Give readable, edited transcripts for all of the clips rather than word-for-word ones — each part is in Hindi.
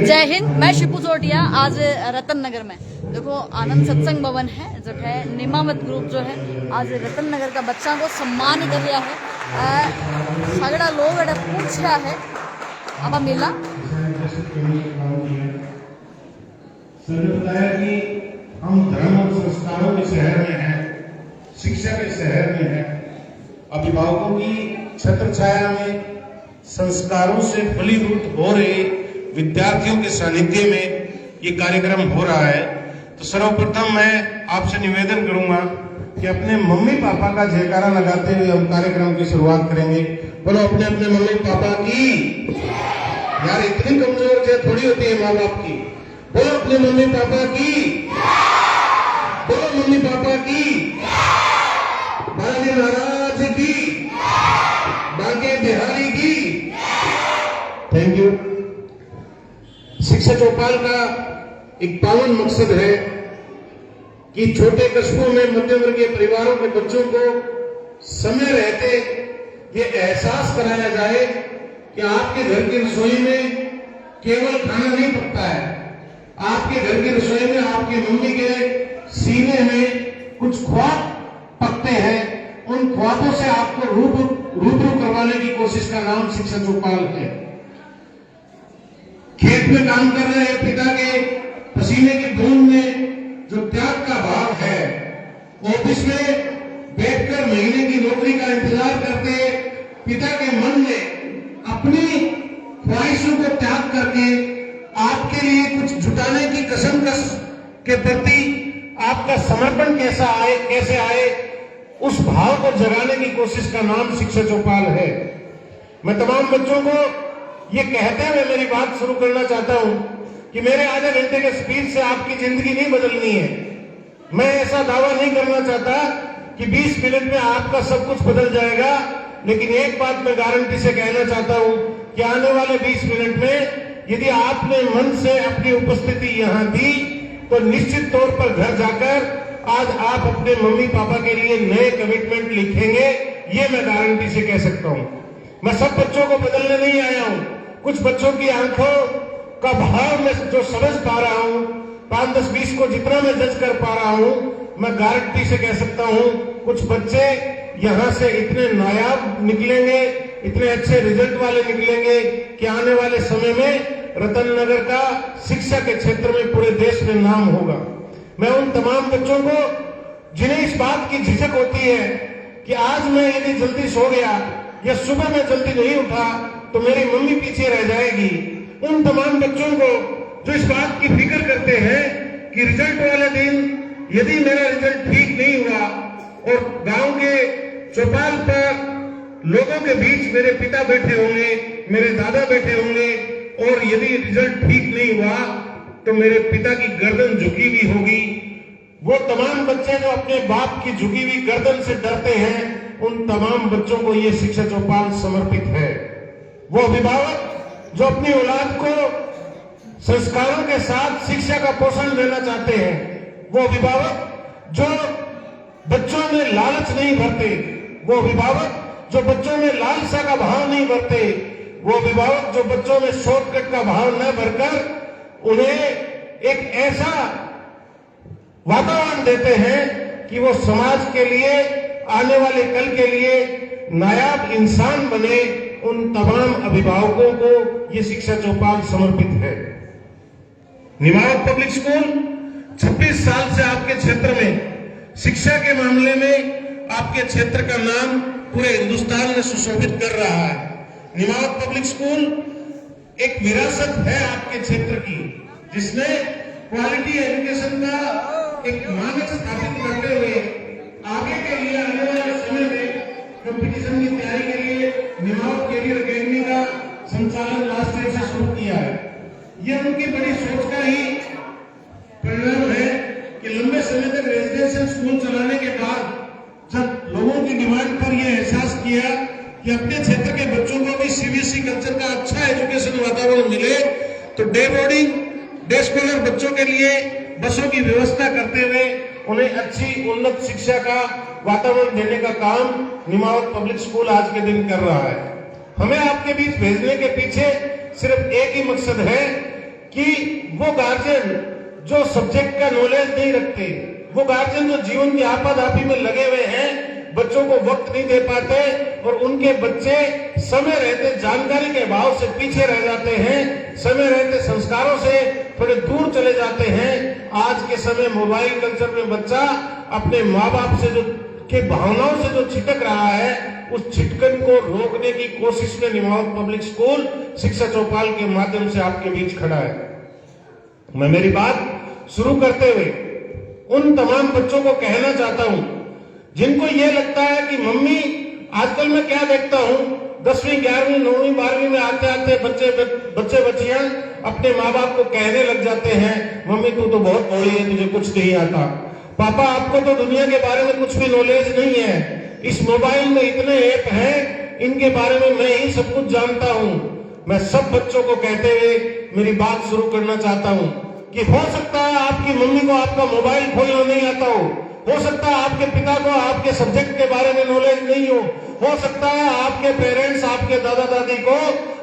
जय हिंद। मैं शिपू सोटिया। आज रतन नगर में देखो आनंद सत्संग भवन है जो है निमावत ग्रुप जो है आज रतन नगर का बच्चा को सम्मान कर रहा है। सगड़ा लोग पूछ रहा है अब मिला सर ने बताया कि हम धर्म और संस्कारों के शहर में हैं, शिक्षा के शहर में हैं। अभिभावकों की छत्र छाया में संस्कारों से फलीभूत हो रहे विद्यार्थियों के सानिध्य में ये कार्यक्रम हो रहा है। तो सर्वप्रथम मैं आपसे निवेदन करूंगा कि अपने मम्मी पापा का जयकारा लगाते हुए हम कार्यक्रम की शुरुआत करेंगे। बोलो अपने अपने मम्मी पापा की। यार इतनी कमजोर जय थोड़ी होती है माँ बाप की। बोलो अपने मम्मी पापा की। बोलो मम्मी पापा की। बालाजी महाराज की। बांके बिहारी की। Thank you. शिक्षा चौपाल का एक पावन मकसद है कि छोटे कस्बों में मध्यम वर्गीय परिवारों के बच्चों को समय रहते ये एहसास कराया जाए कि आपके घर की रसोई में केवल खाना नहीं पकता है, आपके घर की रसोई में आपकी मम्मी के सीने में कुछ ख्वाब पकते हैं। उन ख्वाबों से आपको रूबरू करवाने की कोशिश का नाम शिक्षा चौपाल है। खेत में काम कर रहे पिता के पसीने की बूंद में जो त्याग का भाव है, ऑफिस में बैठकर महीने की नौकरी का इंतजार करते पिता के मन में अपनी ख्वाहिशों को त्याग करके आपके लिए कुछ जुटाने की कसमकस के प्रति आपका समर्पण कैसे आए उस भाव को जगाने की कोशिश का नाम शिक्षा चौपाल है। मैं तमाम बच्चों को ये कहते हुए मेरी बात शुरू करना चाहता हूं कि मेरे आधे घंटे के स्पीच से आपकी जिंदगी नहीं बदलनी है। मैं ऐसा दावा नहीं करना चाहता कि 20 मिनट में आपका सब कुछ बदल जाएगा, लेकिन एक बात मैं गारंटी से कहना चाहता हूं कि आने वाले 20 मिनट में यदि आपने मन से अपनी उपस्थिति यहां दी तो निश्चित तौर पर घर जाकर आज आप अपने मम्मी पापा के लिए नए कमिटमेंट लिखेंगे। ये मैं गारंटी से कह सकता हूं। मैं सब बच्चों को बदलने नहीं आया हूं। कुछ बच्चों की आंखों का भाव मैं जो समझ पा रहा हूं, 5, 10, 20 को जितना मैं जज कर पा रहा हूं, मैं गारंटी से कह सकता हूं कुछ बच्चे यहां से इतने नायाब निकलेंगे, इतने अच्छे रिजल्ट वाले निकलेंगे कि आने वाले समय में रतन नगर का शिक्षा के क्षेत्र में पूरे देश में नाम होगा। मैं उन तमाम बच्चों को जिन्हें इस बात की झिझक होती है कि आज मैं यदि जल्दी सो गया या सुबह में जल्दी नहीं उठा तो मेरी मम्मी पीछे रह जाएगी, उन तमाम बच्चों को जो इस बात की फिक्र करते हैं कि रिजल्ट वाले दिन यदि मेरा रिजल्ट ठीक नहीं हुआ और गांव के चौपाल पर लोगों के बीच मेरे पिता बैठे होंगे, मेरे दादा बैठे होंगे और यदि रिजल्ट ठीक नहीं हुआ तो मेरे पिता की गर्दन झुकी हुई होगी। वो तमाम बच्चे जो अपने बाप की झुकी हुई गर्दन से डरते हैं, उन तमाम बच्चों को ये शिक्षा चौपाल समर्पित है। वो अभिभावक जो अपनी औलाद को संस्कारों के साथ शिक्षा का पोषण देना चाहते हैं, वो अभिभावक जो बच्चों में लालच नहीं भरते, वो अभिभावक जो बच्चों में लालसा का भाव नहीं भरते, वो अभिभावक जो बच्चों में शॉर्टकट का भाव न भरकर उन्हें एक ऐसा वातावरण देते हैं कि वो समाज के लिए आने वाले कल के लिए नायाब इंसान बने, उन तमाम अभिभावकों को ये शिक्षा चौपाल समर्पित है। निमावत पब्लिक स्कूल 26 साल से आपके क्षेत्र में शिक्षा के मामले में आपके क्षेत्र का नाम पूरे हिंदुस्तान में सुशोभित कर रहा है। निमावत पब्लिक स्कूल एक विरासत है आपके क्षेत्र की, जिसने क्वालिटी एजुकेशन का एक मानक स्थापित करते हुए आगे के लिए आने वाले समय में कंपटीशन की तैयारी के लिए निमावत कैरियर अकेडमी का संचालन लास्ट ईयर से शुरू किया है। यह उनकी बड़ी सोच का ही परिणाम है कि लंबे समय तक रेजिडेंशियल स्कूल चलाने के बाद जब लोगों की डिमांड पर यह एहसास किया कि अपने क्षेत्र के बच्चों को भी सीबीएसई कल्चर का अच्छा एजुकेशन वातावरण मिले, तो डे बोर्डिंग, डे स्कॉलर बच्चों के लिए बसों की व्यवस्था करते हुए उन्हें अच्छी उन्नत शिक्षा का वातावरण देने का काम निमावत पब्लिक स्कूल आज के दिन कर रहा है। हमें आपके बीच भेजने के पीछे सिर्फ एक ही मकसद है कि वो गार्जियन जो सब्जेक्ट का नॉलेज नहीं रखते, वो गार्जियन जो जीवन की आपाधापी में लगे हुए हैं, बच्चों को वक्त नहीं दे पाते और उनके बच्चे समय रहते जानकारी के अभाव से पीछे रह जाते हैं, समय रहते संस्कारों से थोड़े दूर चले जाते हैं। आज के समय मोबाइल कल्चर में बच्चा अपने माँ बाप से जो के भावनाओं से जो छिटक रहा है, उस छिटकन को रोकने की कोशिश में निमावत पब्लिक स्कूल शिक्षा चौपाल के माध्यम से आपके बीच खड़ा है। मैं मेरी बात शुरू करते हुए उन तमाम बच्चों को कहना चाहता हूं जिनको ये लगता है कि मम्मी, आजकल मैं क्या देखता हूं, 10वीं 11वीं 9वीं 12वीं में आते आते बच्चे बच्चियां अपने माँ बाप को कहने लग जाते हैं, मम्मी तू तो बहुत बड़ी है, तुझे कुछ नहीं आता, पापा आपको तो दुनिया के बारे में कुछ भी नॉलेज नहीं है, इस मोबाइल में इतने ऐप हैं, इनके बारे में मैं ही सब कुछ जानता हूं। मैं सब बच्चों को कहते हुए मेरी बात शुरू करना चाहता हूं कि हो सकता है आपकी मम्मी को आपका मोबाइल खोलना नहीं आता हो सकता है आपके पिता को आपके सब्जेक्ट के बारे में नॉलेज नहीं हो सकता है आपके पेरेंट्स, आपके दादा दादी को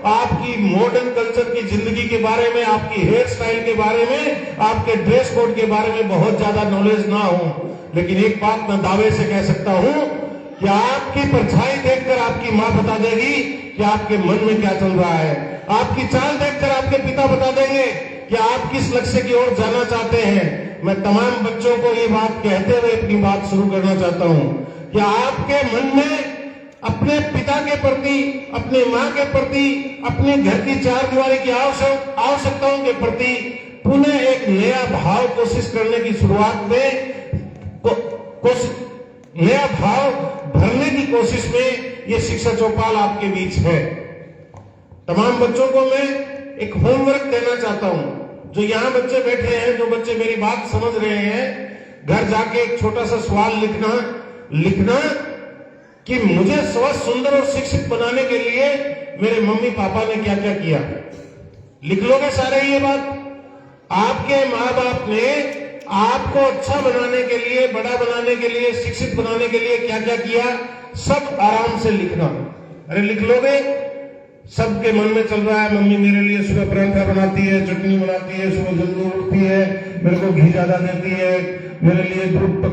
आपकी मॉडर्न कल्चर की जिंदगी के बारे में, आपकी हेयर स्टाइल के बारे में, आपके ड्रेस कोड के बारे में बहुत ज्यादा नॉलेज ना हो। लेकिन एक बात मैं दावे से कह सकता हूं कि आपकी परछाई देखकर आपकी माँ बता देगी कि आपके मन में क्या चल रहा है, आपकी चाल देखकर आपके पिता बता देंगे कि आप किस लक्ष्य की ओर जाना चाहते हैं। मैं तमाम बच्चों को ये बात कहते हुए अपनी बात शुरू करना चाहता हूं कि आपके मन में अपने पिता के प्रति, अपने माँ के प्रति, अपने घर की चार दीवारी की आवश्यकताओं के प्रति पुनः एक नया भाव कोशिश करने की शुरुआत में नया भाव भरने की कोशिश में ये शिक्षा चौपाल आपके बीच है। तमाम बच्चों को मैं एक होमवर्क देना चाहता हूं। जो यहाँ बच्चे बैठे हैं, जो बच्चे मेरी बात समझ रहे हैं, घर जाके एक छोटा सा सवाल लिखना कि मुझे स्वस्थ, सुंदर और शिक्षित बनाने के लिए मेरे मम्मी पापा ने क्या क्या किया। लिख लोगे सारे ये बात? आपके माँ बाप ने आपको अच्छा बनाने के लिए, बड़ा बनाने के लिए, शिक्षित बनाने के लिए क्या क्या किया, सब आराम से लिखना। अरे लिख लोगे? सबके मन में चल रहा है, मम्मी मेरे लिए सुबह परांठा बनाती है, चटनी बनाती है, सुबह जल्दी उठती है, मेरे को घी ज्यादा देती है, मेरे लिए दूध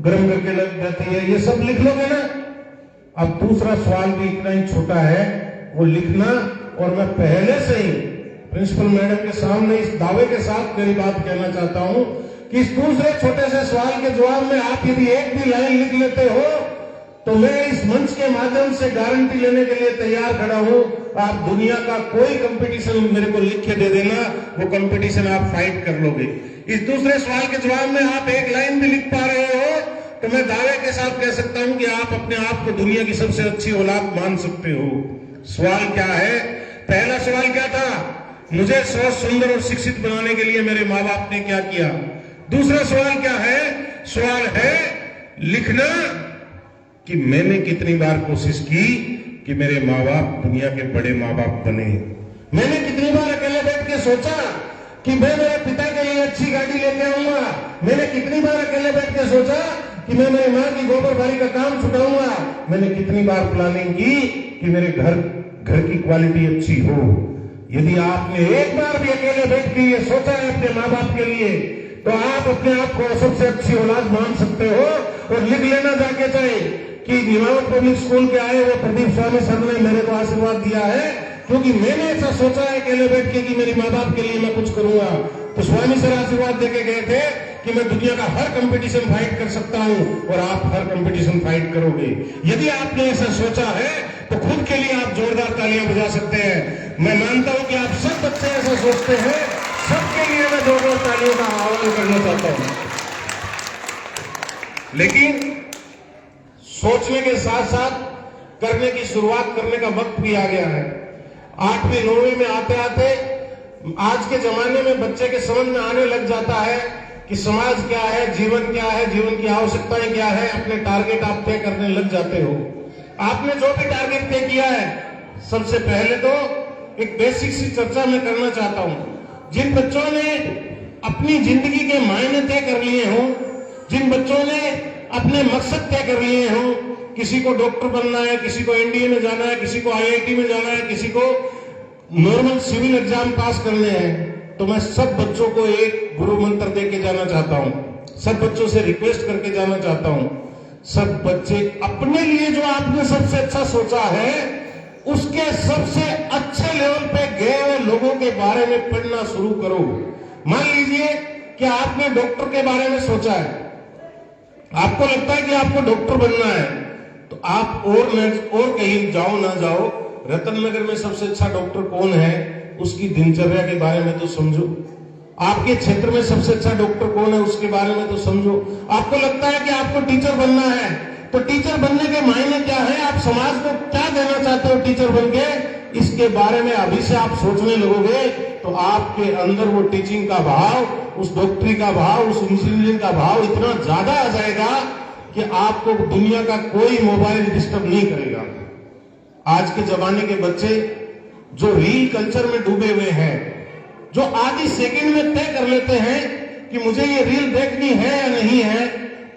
गर्म करके लग देती है, ये सब लिख लोगे ना? अब दूसरा सवाल भी इतना ही छोटा है, वो लिखना। और मैं पहले से ही प्रिंसिपल मैडम के सामने इस दावे के साथ मेरी बात कहना चाहता हूं कि इस दूसरे छोटे से सवाल के जवाब में आप यदि एक भी लाइन लिख लेते हो तो मैं इस मंच के माध्यम से गारंटी लेने के लिए तैयार खड़ा हूं। आप दुनिया का कोई कंपटीशन मेरे को लिख के दे देना, वो कंपटीशन आप फाइट कर लोगे। इस दूसरे सवाल के जवाब में आप एक लाइन भी लिख पा रहे हो तो मैं दावे के साथ कह सकता हूं कि आप अपने आप को दुनिया की सबसे अच्छी औलाद मान सकते हो। सवाल क्या है? पहला सवाल क्या था? मुझे स्वस्थ, सुंदर और शिक्षित बनाने के लिए मेरे माँ बाप ने क्या किया। दूसरा सवाल क्या है? सवाल है लिखना कि मैंने कितनी बार कोशिश की कि मेरे माँ बाप दुनिया के बड़े माँ बाप बने। मैंने कितनी बार अकेले बैठ के सोचा कि मैं मेरे पिता के लिए अच्छी गाड़ी लेके आऊंगा। मैंने कितनी बार अकेले बैठ के सोचा कि मैं मेरी माँ की गोबर बारी का काम छुड़ाऊंगा। मैंने कितनी बार प्लानिंग की कि मेरे घर की क्वालिटी अच्छी हो। यदि आपने एक बार भी अकेले बैठ के ये सोचा है अपने माँ बाप के लिए तो आप अपने आप को सबसे अच्छी औलाद मान सकते हो। और लिख लेना जाके चाहे कि निमावत पब्लिक स्कूल के आए हुए प्रदीप स्वामी सर ने मेरे को आशीर्वाद दिया है क्योंकि मैंने ऐसा सोचा है अकेले बैठ के कि मेरी माँ बाप के लिए मैं कुछ करूंगा। तो स्वामी सर आशीर्वाद देके गए थे कि मैं दुनिया का हर कंपटीशन फाइट कर सकता हूं और आप हर कंपटीशन फाइट करोगे। यदि आपने ऐसा सोचा है तो खुद के लिए आप जोरदार तालियां बजा सकते हैं। मैं मानता हूं कि आप सब बच्चे ऐसा सोचते हैं। सबके लिए मैं जोरदार तालियों का आह्वान करना चाहता हूं। लेकिन सोचने के साथ साथ करने की शुरुआत करने का वक्त भी आ गया है। 8वीं 9वीं में आते आते आज के जमाने में बच्चे के समझ में आने लग जाता है कि समाज क्या है, जीवन क्या है, जीवन की आवश्यकताएं क्या है। अपने टारगेट आप तय करने लग जाते हो। आपने जो भी टारगेट तय किया है, सबसे पहले तो एक बेसिक सी चर्चा मैं करना चाहता हूं। जिन बच्चों ने अपनी जिंदगी के मायने तय कर लिए हों, जिन बच्चों ने अपने मकसद तय कर लिए हों, किसी को डॉक्टर बनना है, किसी को एनडीए में जाना है, किसी को आईआईटी में जाना है, किसी को नॉर्मल सिविल एग्जाम पास करने हैं, तो तो मैं सब बच्चों को एक गुरु मंत्र दे के जाना चाहता हूं, सब बच्चों से रिक्वेस्ट करके जाना चाहता हूं, सब बच्चे अपने लिए जो आपने सबसे अच्छा सोचा है उसके सबसे अच्छे लेवल पे गए हुए लोगों के बारे में पढ़ना शुरू करो। मान लीजिए कि आपने डॉक्टर के बारे में सोचा है, आपको लगता है कि आपको डॉक्टर बनना है, तो आप और कहीं जाओ ना जाओ, रतन नगर में सबसे अच्छा डॉक्टर कौन है उसकी दिनचर्या के बारे में तो समझो। आपके क्षेत्र में सबसे अच्छा डॉक्टर कौन है उसके बारे में तो समझो। आपको लगता है कि आपको टीचर बनना है, तो टीचर बनने के मायने क्या है, आप समाज को क्या देना चाहते हो टीचर बनके, इसके बारे में अभी से आप सोचने लगोगे तो आपके अंदर वो टीचिंग का भाव, उस डॉक्टरी का भाव, उस इंजीनियरिंग का भाव इतना ज्यादा आ जाएगा कि आपको दुनिया का कोई मोबाइल डिस्टर्ब नहीं करेगा। आज के जमाने के बच्चे जो रील कल्चर में डूबे हुए हैं, जो आधी सेकंड में तय कर लेते हैं कि मुझे ये रील देखनी है या नहीं है,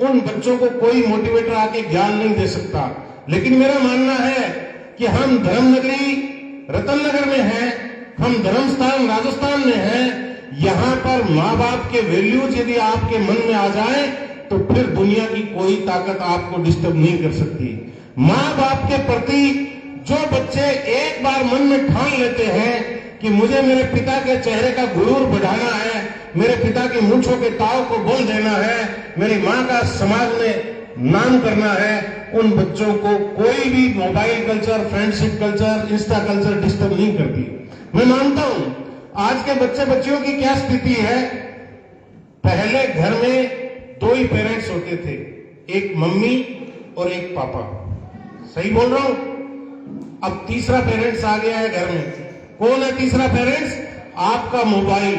उन बच्चों को कोई मोटिवेटर आके ज्ञान नहीं दे सकता। लेकिन मेरा मानना है कि हम धर्म नगरी रतन नगर में हैं, हम धर्म स्थान राजस्थान में हैं, यहाँ पर माँ बाप के वैल्यूज यदि आपके मन में आ जाए तो फिर दुनिया की कोई ताकत आपको डिस्टर्ब नहीं कर सकती। माँ बाप के प्रति जो बच्चे एक बार मन में ठान लेते हैं कि मुझे मेरे पिता के चेहरे का गुरूर बढ़ाना है, मेरे पिता की मूंछों के ताव को बोल देना है, मेरी माँ का समाज में नाम करना है, उन बच्चों को कोई भी mobile culture, friendship culture, Insta culture disturb नहीं करती। मैं मानता हूं आज के बच्चे बच्चियों की क्या स्थिति है। पहले घर में दो ही पेरेंट्स होते थे, एक मम्मी और एक पापा, सही बोल रहा हूं। अब तीसरा पेरेंट्स आ गया है घर में। कौन है तीसरा पेरेंट्स? आपका मोबाइल।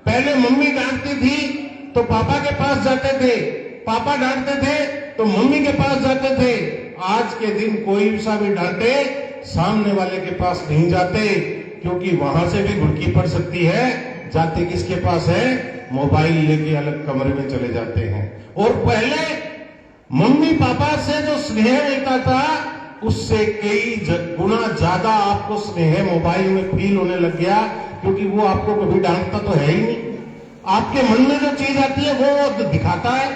पहले मम्मी डांटती थी तो पापा के पास जाते थे, पापा डांटते थे तो मम्मी के पास जाते थे। आज के दिन कोई सा भी डांटे सामने वाले के पास नहीं जाते, क्योंकि वहां से भी घुड़की पड़ सकती है। जाते किसके पास है? मोबाइल लेके अलग कमरे में चले जाते हैं। और पहले मम्मी पापा से जो स्नेह मिलता था उससे कई गुना ज्यादा आपको स्नेह मोबाइल में फील होने लग गया, क्योंकि वो आपको कभी डांटता तो है ही नहीं। आपके मन में जो चीज आती है वो दिखाता है,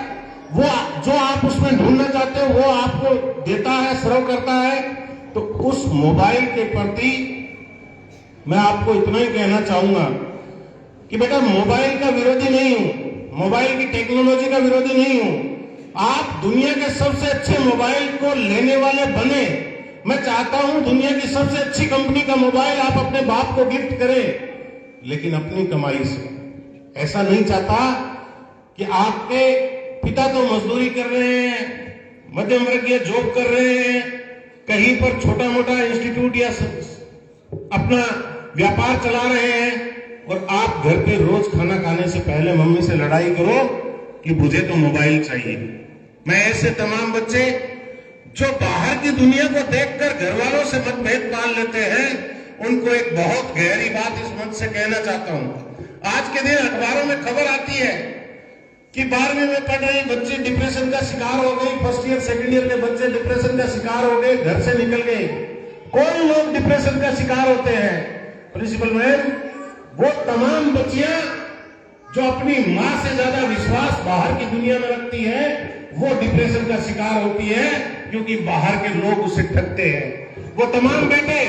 वो जो आप उसमें ढूंढना चाहते हो वो आपको देता है, सर्व करता है। तो उस मोबाइल के प्रति मैं आपको इतना ही कहना चाहूंगा कि बेटा मोबाइल का विरोधी नहीं हूं, मोबाइल की टेक्नोलॉजी का विरोधी नहीं हूं। आप दुनिया के सबसे अच्छे मोबाइल को लेने वाले बने। मैं चाहता हूं दुनिया की सबसे अच्छी कंपनी का मोबाइल आप अपने बाप को गिफ्ट करें, लेकिन अपनी कमाई से। ऐसा नहीं चाहता कि आपके पिता तो मजदूरी कर रहे हैं, मध्यम वर्गीय जॉब कर रहे हैं, कहीं पर छोटा मोटा इंस्टीट्यूट या अपना व्यापार चला रहे हैं, और आप घर पे रोज खाना खाने से पहले मम्मी से लड़ाई करो कि मुझे तो मोबाइल चाहिए। मैं ऐसे तमाम बच्चे जो बाहर की दुनिया को देखकर घर वालों से मतभेद पाल लेते हैं, उनको एक बहुत गहरी बात इस मंच से कहना चाहता हूं। आज के दिन अखबारों में खबर आती है कि 12वीं में पढ़ रही बच्ची डिप्रेशन का शिकार हो गई, फर्स्ट ईयर सेकंड ईयर के बच्चे डिप्रेशन का शिकार हो गए, घर से निकल गए। कौन लोग डिप्रेशन का शिकार होते हैं? प्रिंसिपल मैम, वो तमाम बच्चियां जो अपनी मां से ज्यादा विश्वास बाहर की दुनिया में रखती है, वो डिप्रेशन का शिकार होती है, क्योंकि बाहर के लोग उसे ठगते हैं। वो तमाम बेटे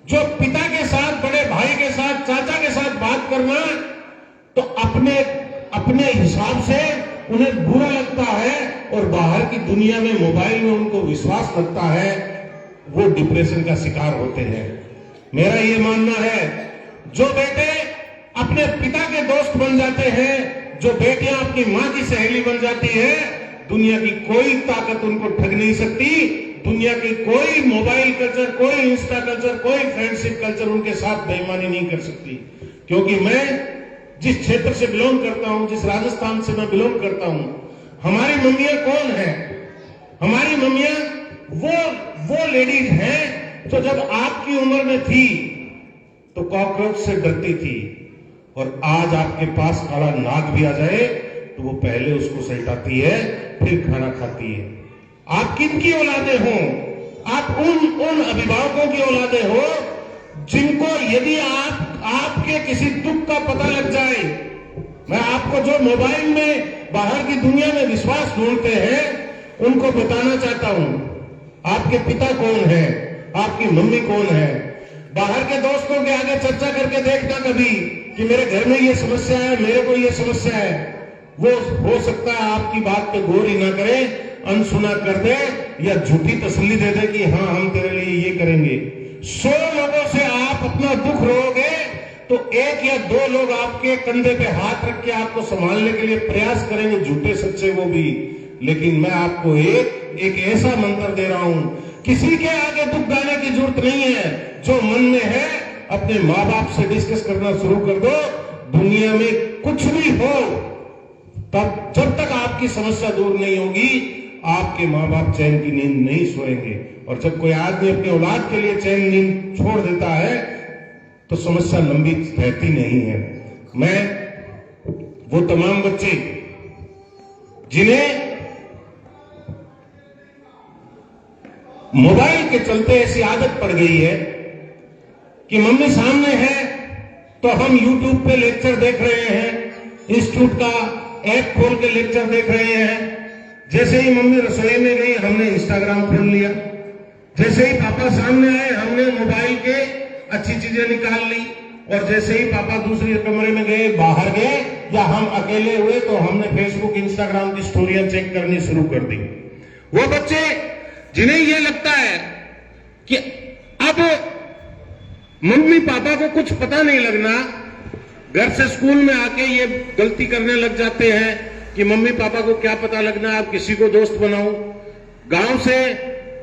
जो पिता के साथ, बड़े भाई के साथ, चाचा के साथ बात करना तो अपने हिसाब से उन्हें बुरा लगता है, और बाहर की दुनिया में मोबाइल में उनको विश्वास लगता है, वो डिप्रेशन का शिकार होते हैं। मेरा ये मानना है जो बेटे अपने पिता के दोस्त बन जाते हैं, जो बेटियां अपनी मां की सहेली बन जाती है, दुनिया की कोई ताकत उनको ठग नहीं सकती। दुनिया की कोई मोबाइल कल्चर, कोई इंस्टा कल्चर, कोई फ्रेंडशिप कल्चर उनके साथ बेईमानी नहीं कर सकती। क्योंकि मैं जिस क्षेत्र से बिलोंग करता हूं, जिस राजस्थान से मैं बिलोंग करता हूं, हमारी मम्मियां कौन है? हमारी मम्मियां वो लेडीज हैं जो जब आपकी उम्र में थी तो कॉकरोच से डरती थी, और आज आपके पास काला नाग भी आ जाए तो वो पहले उसको सलटाती है, फिर खाना खाती है। आप किन की औलादे हो? आप उन अभिभावकों की औलादे हो जिनको यदि आपके किसी दुख का पता लग जाए, मैं आपको जो मोबाइल में बाहर की दुनिया में विश्वास ढूंढते हैं उनको बताना चाहता हूं, आपके पिता कौन है, आपकी मम्मी कौन है। बाहर के दोस्तों के आगे चर्चा करके देखना कभी कि मेरे घर में ये समस्या है, मेरे को ये समस्या है। वो हो सकता है आपकी बात पे गौर ही ना करे, अनसुना कर दे या झूठी तसल्ली दे दे कि हाँ हम तेरे लिए ये करेंगे। 100 लोगों से आप अपना दुख रोगे तो 1 या 2 लोग आपके कंधे पे हाथ रख के आपको संभालने के लिए प्रयास करेंगे, झूठे सच्चे वो भी। लेकिन मैं आपको एक ऐसा मंत्र दे रहा हूं, किसी के आगे दुख गाने की जरूरत नहीं है। जो मन में है अपने माँ बाप से डिस्कस करना शुरू कर दो। दुनिया में कुछ भी हो, तब जब तक आपकी समस्या दूर नहीं होगी आपके माँ बाप चैन की नींद नहीं सोएंगे। और जब कोई आदमी अपने औलाद के लिए चैन नींद छोड़ देता है तो समस्या लंबी रहती नहीं है। मैं वो तमाम बच्चे जिन्हें मोबाइल के चलते ऐसी आदत पड़ गई है कि मम्मी सामने है तो हम YouTube पे लेक्चर देख रहे हैं, इंस्टीट्यूट का ऐप खोल के लेक्चर देख रहे हैं। जैसे ही मम्मी रसोई में गई हमने इंस्टाग्राम खोल लिया, जैसे ही पापा सामने आए हमने मोबाइल के अच्छी चीजें निकाल ली, और जैसे ही पापा दूसरे कमरे में गए, बाहर गए या हम अकेले हुए तो हमने फेसबुक इंस्टाग्राम की स्टोरियां चेक करनी शुरू कर दी। वो बच्चे जिन्हें ये लगता है कि अब मम्मी पापा को कुछ पता नहीं लगना, घर से स्कूल में आके ये गलती करने लग जाते हैं कि मम्मी पापा को क्या पता लगना, आप किसी को दोस्त बनाओ। गांव से,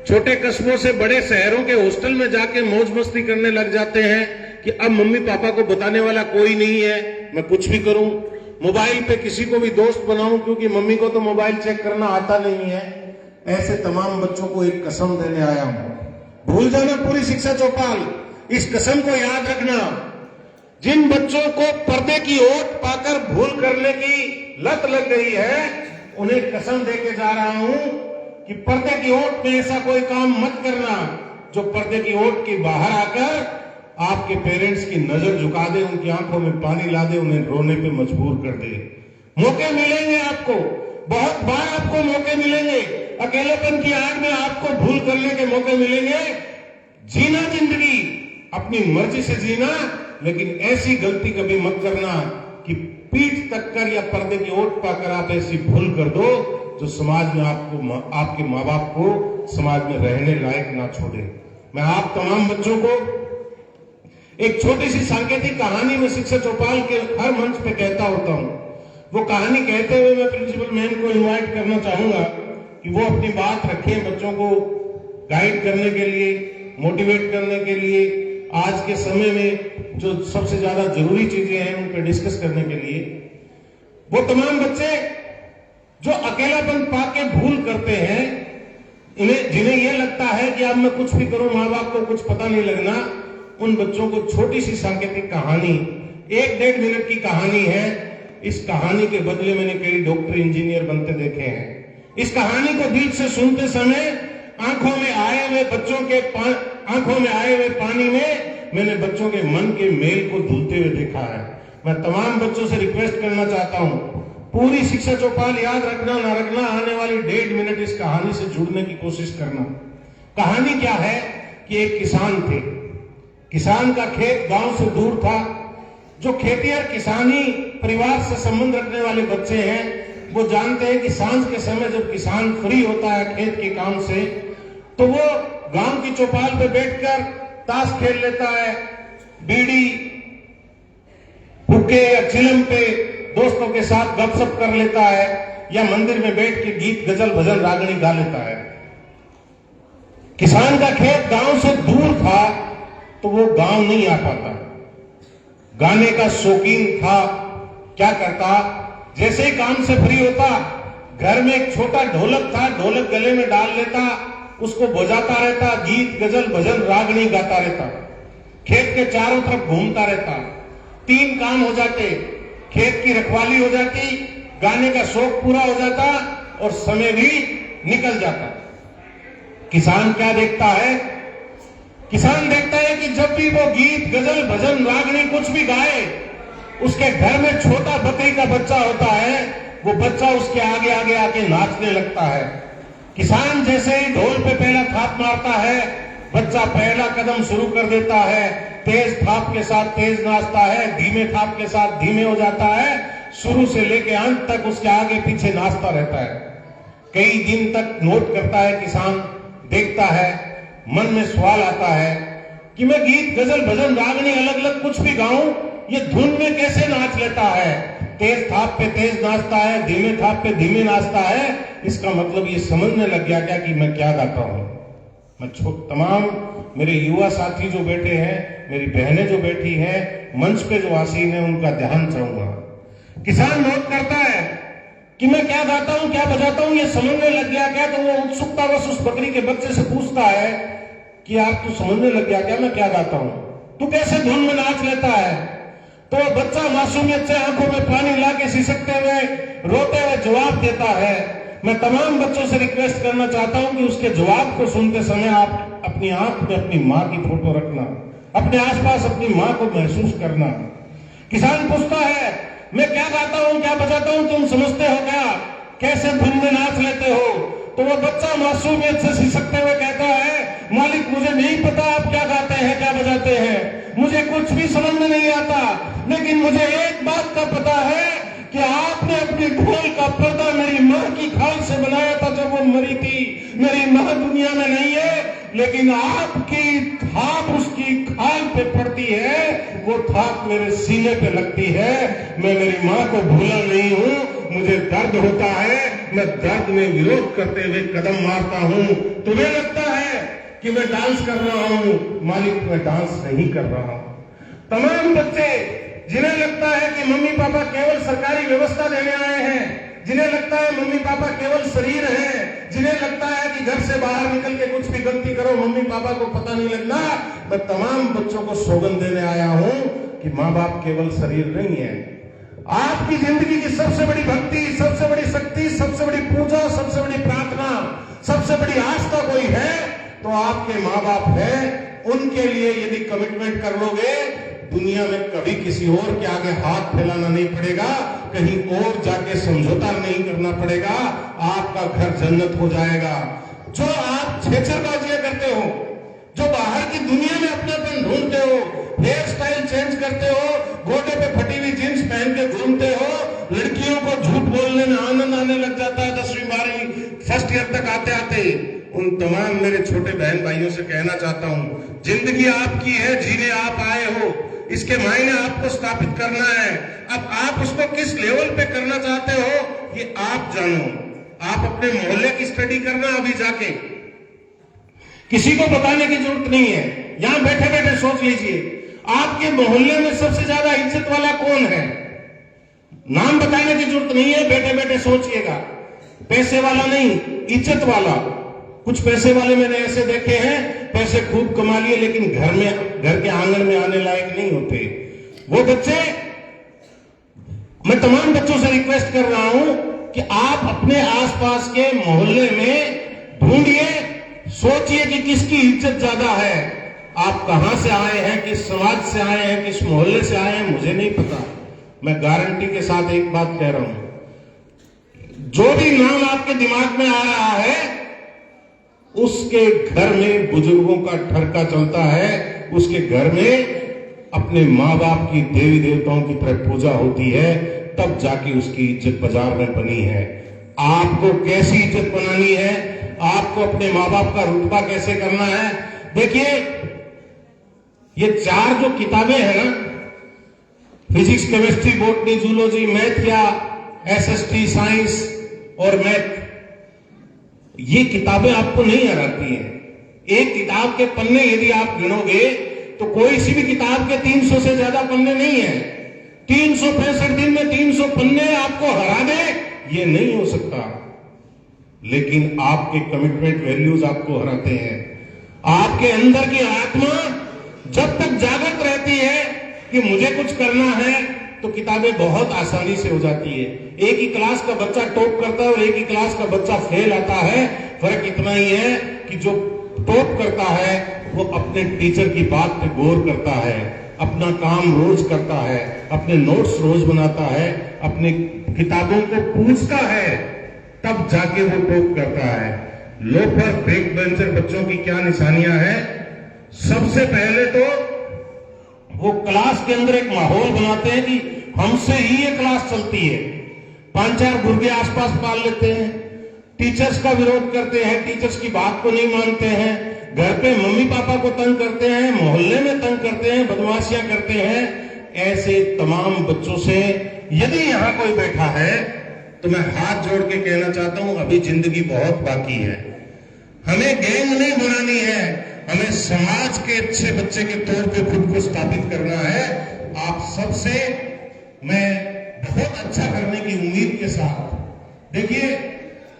छोटे कस्बों से बड़े शहरों के हॉस्टल में जाके मौज मस्ती करने लग जाते हैं कि अब मम्मी पापा को बताने वाला कोई नहीं है, मैं कुछ भी करूं, मोबाइल पे किसी को भी दोस्त बनाऊं क्योंकि मम्मी को तो मोबाइल चेक करना आता नहीं है। ऐसे तमाम बच्चों को एक कसम देने आया हूं, भूल जाना पूरी शिक्षा चौपाल, इस कसम को याद रखना। जिन बच्चों को पर्दे की ओट पाकर भूल करने की लत लग गई है उन्हें कसम देके जा रहा हूं कि पर्दे की ओट में ऐसा कोई काम मत करना जो पर्दे की ओट के बाहर आकर आपके पेरेंट्स की नजर झुका दे, उनकी आंखों में पानी ला दे, उन्हें रोने पे मजबूर कर दे। मौके मिलेंगे आपको, बहुत बार आपको मौके मिलेंगे, अकेलेपन की आड़ में आपको भूल करने के मौके मिलेंगे। जीना जिंदगी अपनी मर्जी से जीना, लेकिन ऐसी गलती कभी मत करना कि पीठ तक कर या पर्दे की ओट पाकर आप ऐसी भूल कर दो जो समाज में आपको, आपके माँ बाप को समाज में रहने लायक ना छोड़े। मैं आप तमाम बच्चों को एक छोटी सी सांकेतिक कहानी में शिक्षा चौपाल के हर मंच पे कहता होता हूं। वो कहानी कहते हुए मैं प्रिंसिपल मैम को इनवाइट करना चाहूंगा कि वो अपनी बात रखें, बच्चों को गाइड करने के लिए, मोटिवेट करने के लिए, आज के समय में जो सबसे ज्यादा जरूरी चीजें हैं उन पर डिस्कस करने के लिए। वो तमाम बच्चे जो अकेलापन पाके भूल करते हैं, जिन्हें यह लगता है कि अब मैं कुछ भी करूं माँ बाप को कुछ पता नहीं लगना, उन बच्चों को छोटी सी सांकेतिक कहानी, 1-1.5 मिनट की कहानी है। इस कहानी के बदले मैंने कई डॉक्टर इंजीनियर बनते देखे हैं। इस कहानी को दिल से सुनते समय आंखों में आए हुए पानी में मैंने बच्चों के मन के मेल को धुलते हुए देखा है। मैं तमाम बच्चों से रिक्वेस्ट करना चाहता हूं, पूरी शिक्षा चौपाल याद रखना ना रखना, आने वाली 1.5 मिनट इस कहानी से जुड़ने की कोशिश करना। कहानी क्या है कि एक किसान थे, किसान का खेत गांव से दूर था। जो खेती और किसानी परिवार से संबंध रखने वाले बच्चे हैं वो जानते हैं कि सांझ के समय जब किसान फ्री होता है खेत के काम से, तो वो गांव की चौपाल पे बैठकर ताश खेल लेता है, बीड़ी हुक्के या चिलम पे दोस्तों के साथ गपशप कर लेता है, या मंदिर में बैठ के गीत गजल भजन रागनी गा लेता है। किसान का खेत गांव से दूर था तो वो गांव नहीं आ पाता। गाने का शौकीन था, क्या करता, जैसे ही काम से फ्री होता, घर में एक छोटा ढोलक था, ढोलक गले में डाल लेता, उसको बजाता रहता, गीत गजल भजन रागनी गाता रहता, खेत के चारों तरफ घूमता रहता। 3 काम हो जाते, खेत की रखवाली हो जाती, गाने का शौक पूरा हो जाता और समय भी निकल जाता। किसान क्या देखता है किसान देखता है कि जब भी वो गीत, गजल, भजन, रागनी कुछ भी गाए, उसके घर में छोटा बकरी का बच्चा होता है, वो बच्चा उसके आगे आगे आके नाचने लगता है। किसान जैसे ही ढोल पे पहला थाप मारता है, बच्चा पहला कदम शुरू कर देता है, तेज थाप के साथ तेज नाचता है, धीमे थाप के साथ धीमे हो जाता है, शुरू से लेके अंत तक उसके आगे पीछे नाचता रहता है। कई दिन तक नोट करता है किसान, देखता है, मन में सवाल आता है कि मैं गीत, गजल, भजन, रागनी अलग अलग कुछ भी गाऊं, ये धुन में कैसे नाच लेता है? तेज थाप पे तेज नाचता है, धीमे थाप पे धीमे नाचता है। इसका मतलब ये समझने लग गया क्या कि मैं क्या गाता हूं। मैं तमाम मेरे युवा साथी जो बैठे हैं, मेरी बहनें जो बैठी हैं, मंच पे जो आसीन है, उनका ध्यान चाहूंगा। किसान नोट करता है कि मैं क्या गाता हूं, क्या बजाता हूं, ये समझने लग गया क्या? तो वो उत्सुकतावश उस बकरी के बच्चे से पूछता है कि आप तू समझने लग गया क्या मैं क्या गाता हूं? तू कैसे धुन में नाच लेता है? तो वो बच्चा मासूमियत से आंखों में पानी लाके सिसकते हुए, रोते हुए जवाब देता है। मैं तमाम बच्चों से रिक्वेस्ट करना चाहता हूं कि उसके जवाब को सुनते समय आप अपनी आंख में अपनी मां की फोटो रखना, अपने आसपास अपनी मां को महसूस करना। किसान पूछता है, मैं क्या गाता हूं, क्या बजाता हूं, तुम समझते हो क्या? कैसे धुन में नाच लेते हो? तो वो बच्चा मासूमियत से सिसकते हुए कहता है, मालिक मुझे नहीं पता आप क्या गाते हैं, क्या बजाते हैं, मुझे कुछ भी समझ में नहीं आता, लेकिन मुझे एक बात का पता है कि आपने अपनी ढोल का पर्दा मेरी मां की खाल से बनाया था जब वो मरी थी। मेरी मां दुनिया में नहीं है, लेकिन आपकी थाप उसकी खाल पे पड़ती है, वो थाप मेरे सीने पे लगती है। मैं मेरी मां को भूला नहीं हूं, मुझे दर्द होता है, मैं दर्द में विरोध करते हुए कदम मारता हूं। तुम्हें लगता है कि मैं डांस कर रहा हूं, मालिक मैं डांस नहीं कर रहा हूं। तमाम बच्चे जिन्हें लगता है कि मम्मी पापा केवल सरकारी व्यवस्था देने आए हैं, जिन्हें लगता है मम्मी पापा केवल शरीर हैं, जिन्हें लगता है कि घर से बाहर निकल के कुछ भी गलती करो मम्मी पापा को पता नहीं लगना, मैं तमाम बच्चों को सौगंध देने आया हूं कि माँ बाप केवल शरीर नहीं है। आपकी जिंदगी की सबसे बड़ी भक्ति, सबसे बड़ी शक्ति, सबसे बड़ी पूजा, सबसे बड़ी प्रार्थना, सबसे बड़ी आस्था कोई है तो आपके माँ बाप है। उनके लिए यदि कमिटमेंट कर लोगे, दुनिया में कभी किसी और के आगे हाथ फैलाना नहीं पड़ेगा, कहीं और जाके समझौता नहीं करना पड़ेगा, आपका घर जन्नत हो जाएगा। जो आप छेछरबाजियां करते हो, जो बाहर की दुनिया में अपनापन ढूंढते हो, हेयर स्टाइल चेंज करते हो, गोडे पे फटी हुई जींस पहन के घूमते हो, लड़कियों को झूठ बोलने में आनंद आने लग जाता है 10वीं 12वीं फर्स्ट ईयर तक आते आते, उन तमाम मेरे छोटे बहन भाइयों से कहना चाहता हूं, जिंदगी आपकी है, जीने आप आए हो, इसके मायने आपको स्थापित करना है। अब आप उसको किस लेवल पे करना चाहते हो ये आप जानो। आप अपने मोहल्ले की स्टडी करना अभी जाके, किसी को बताने की जरूरत नहीं है। यहां बैठे बैठे सोच लीजिए, आपके मोहल्ले में सबसे ज्यादा इज्जत वाला कौन है? नाम बताने की जरूरत नहीं है, बैठे बैठे सोचिएगा। पैसे वाला नहीं, इज्जत वाला। कुछ पैसे वाले मैंने ऐसे देखे हैं, पैसे खूब कमा लिए लेकिन घर के आंगन में आने लायक नहीं होते। वो बच्चे, मैं तमाम बच्चों से रिक्वेस्ट कर रहा हूं कि आप अपने आसपास के मोहल्ले में ढूंढिए, सोचिए कि किसकी इज्जत ज्यादा है। आप कहां से आए हैं, किस समाज से आए हैं, किस मोहल्ले से आए हैं, मुझे नहीं पता। मैं गारंटी के साथ एक बात कह रहा हूं, जो भी नाम आपके दिमाग में आ रहा है उसके घर में बुजुर्गों का ठरका चलता है, उसके घर में अपने माँ बाप की देवी देवताओं की तरह पूजा होती है, तब जाके उसकी इज्जत बाजार में बनी है। आपको कैसी इज्जत बनानी है, आपको अपने माँ बाप का रुतबा कैसे करना है। देखिए, ये 4 जो किताबें हैं ना, physics, chemistry, botany, zoology, math या एसएसटी साइंस और मैथ, ये किताबें आपको नहीं हराती हैं। एक किताब के पन्ने यदि आप गिनोगे तो कोई सी भी किताब के 300 से ज्यादा पन्ने नहीं है। 365 दिन में 300 पन्ने आपको हरा दे, ये नहीं हो सकता। लेकिन आपके कमिटमेंट वैल्यूज आपको हराते हैं। आपके अंदर की आत्मा जब तक जागृत रहती है कि मुझे कुछ करना है, तो किताबें बहुत आसानी से हो जाती है। एक ही क्लास का बच्चा टॉप करता है और एक ही क्लास का बच्चा फेल आता है। फर्क इतना ही है कि जो टॉप करता है वो अपने टीचर की बात पे गौर करता है, अपना काम रोज करता है, अपने नोट्स रोज बनाता है, अपने किताबों को पूछता है, तब जाके वो टॉप करता है। लोफर बैक बेंचर बच्चों की क्या निशानियां हैं? सबसे पहले तो वो क्लास के अंदर एक माहौल बनाते हैं कि हमसे ही ये क्लास चलती है। 5-4 गुर्गे आसपास पाल लेते हैं, टीचर्स का विरोध करते हैं, टीचर्स की बात को नहीं मानते हैं, घर पे मम्मी पापा को तंग करते हैं, मोहल्ले में तंग करते हैं, बदमाशियां करते हैं। ऐसे तमाम बच्चों से यदि यहां कोई बैठा है तो मैं हाथ जोड़ के कहना चाहता हूं, अभी जिंदगी बहुत बाकी है। हमें गैंग नहीं बनानी है, हमें समाज के अच्छे बच्चे के तौर पे खुद को स्थापित करना है। आप सबसे मैं बहुत अच्छा करने की उम्मीद के साथ, देखिए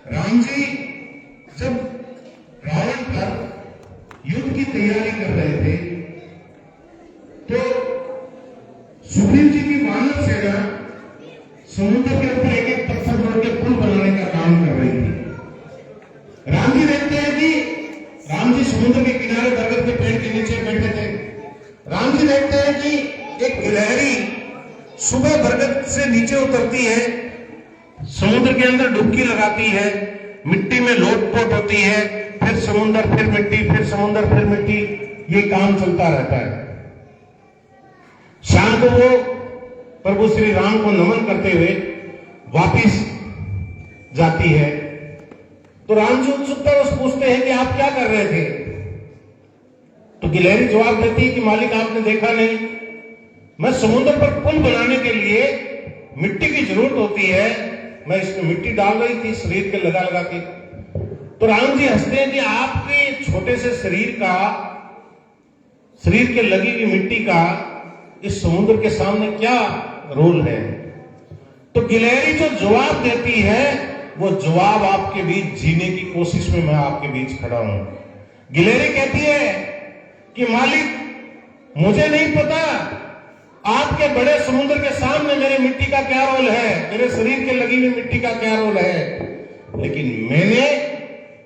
राम जी जब रावण पर युद्ध की तैयारी कर रहे थे तो सुग्रीव जी की वानर सेना समुद्र के ऊपर एक एक पत्थर जोड़ के पुल बनाने का काम कर रही थी। राम जी देखते हैं कि राम जी समुद्र के किनारे बरगद के पेड़ के नीचे बैठे थे। राम जी देखते हैं कि एक गिलहरी सुबह बरगद से नीचे उतरती है, समुद्र के अंदर डुबकी लगाती है, मिट्टी में लोटपोट होती है, फिर समुद्र, फिर मिट्टी, फिर समुद्र, फिर मिट्टी, ये काम चलता रहता है। शाम को वो प्रभु श्री राम को नमन करते हुए वापिस जाती है तो राम जी उत्सुकतावश पूछते हैं कि आप क्या कर रहे थे? तो गिलहरी जवाब देती है कि मालिक आपने देखा नहीं, मैं समुद्र पर पुल बनाने के लिए मिट्टी की जरूरत होती है, मैं इसमें मिट्टी डाल रही थी शरीर के लगा लगा के। तो राम जी हंसते हैं कि आपके छोटे से शरीर के लगी हुई मिट्टी का इस समुद्र के सामने क्या रोल है? तो गिलहरी जो जवाब देती है वो जवाब आपके बीच जीने की कोशिश में मैं आपके बीच खड़ा हूं। गिलहरी कहती है कि मालिक मुझे नहीं पता आपके बड़े समुद्र के सामने मेरी मिट्टी का क्या रोल है, मेरे शरीर के लगी हुई मिट्टी का क्या रोल है, लेकिन मैंने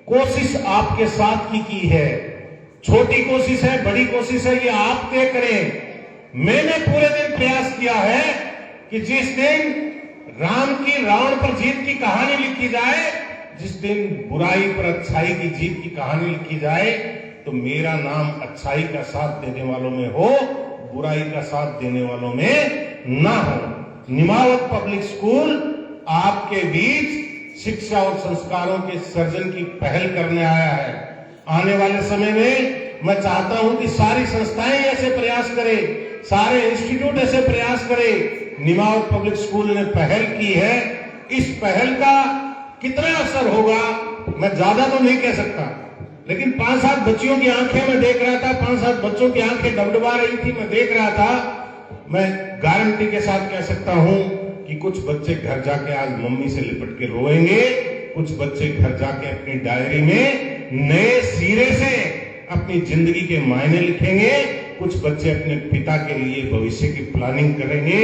कोशिश आपके साथ की है। छोटी कोशिश है, बड़ी कोशिश है, ये आप तय करें। मैंने पूरे दिन प्रयास किया है कि जिस दिन राम की रावण पर जीत की कहानी लिखी जाए, जिस दिन बुराई पर अच्छाई की जीत की कहानी लिखी जाए, तो मेरा नाम अच्छाई का साथ देने वालों में हो, बुराई का साथ देने वालों में ना हो। निमावत पब्लिक स्कूल आपके बीच शिक्षा और संस्कारों के सर्जन की पहल करने आया है। आने वाले समय में मैं चाहता हूं कि सारी संस्थाएं ऐसे प्रयास करें, सारे इंस्टीट्यूट ऐसे प्रयास करें। निमावत पब्लिक स्कूल ने पहल की है, इस पहल का कितना असर होगा मैं ज्यादा तो नहीं कह सकता, लेकिन 5-7 बच्चियों की आंखें मैं देख रहा था, 5-7 बच्चों की आंखें डबडबा रही थी, मैं देख रहा था। मैं गारंटी के साथ कह सकता हूं कि कुछ बच्चे घर जाके आज मम्मी से लिपट के रोएंगे, कुछ बच्चे घर जाके अपनी डायरी में नए सिरे से अपनी जिंदगी के मायने लिखेंगे, कुछ बच्चे अपने पिता के लिए भविष्य की प्लानिंग करेंगे।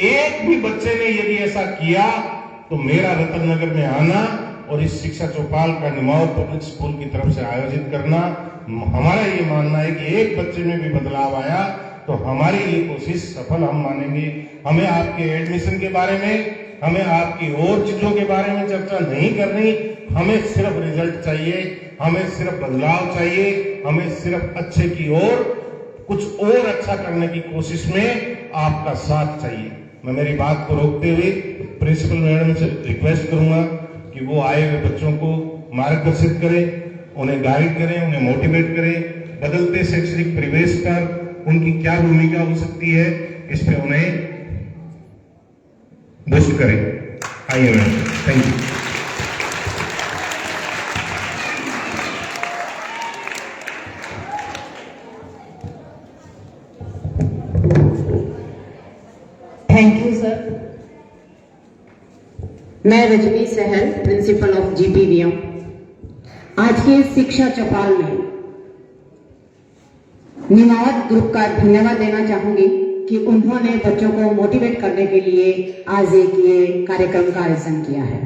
एक भी बच्चे ने यदि ऐसा किया तो मेरा रतन नगर में आना और इस शिक्षा चौपाल का निमावत पब्लिक स्कूल की तरफ से आयोजित करना, हमारा ये मानना है कि एक बच्चे में भी बदलाव आया तो हमारी ये कोशिश सफल हम मानेंगे। हमें आपके एडमिशन के बारे में, हमें आपकी और चीजों के बारे में चर्चा नहीं करनी, हमें सिर्फ रिजल्ट चाहिए, हमें सिर्फ बदलाव चाहिए, हमें सिर्फ अच्छे की ओर कुछ और अच्छा करने की कोशिश में आपका साथ चाहिए। मैं मेरी बात को रोकते हुए प्रिंसिपल मैडम से रिक्वेस्ट करूंगा कि वो आए हुए बच्चों को मार्गदर्शित करें, उन्हें गाइड करें, उन्हें मोटिवेट करें। बदलते शैक्षणिक परिवेश पर उनकी क्या भूमिका हो सकती है, इस पे उन्हें बूस्ट करें। आइए madam, thank you. Thank you sir. मैं रजनी सहल, प्रिंसिपल ऑफ जीपीवीएम, आज के शिक्षा चौपाल में निमावत ग्रुप का धन्यवाद देना चाहूंगी कि उन्होंने बच्चों को मोटिवेट करने के लिए आज एक ये कार्यक्रम का आयोजन किया है।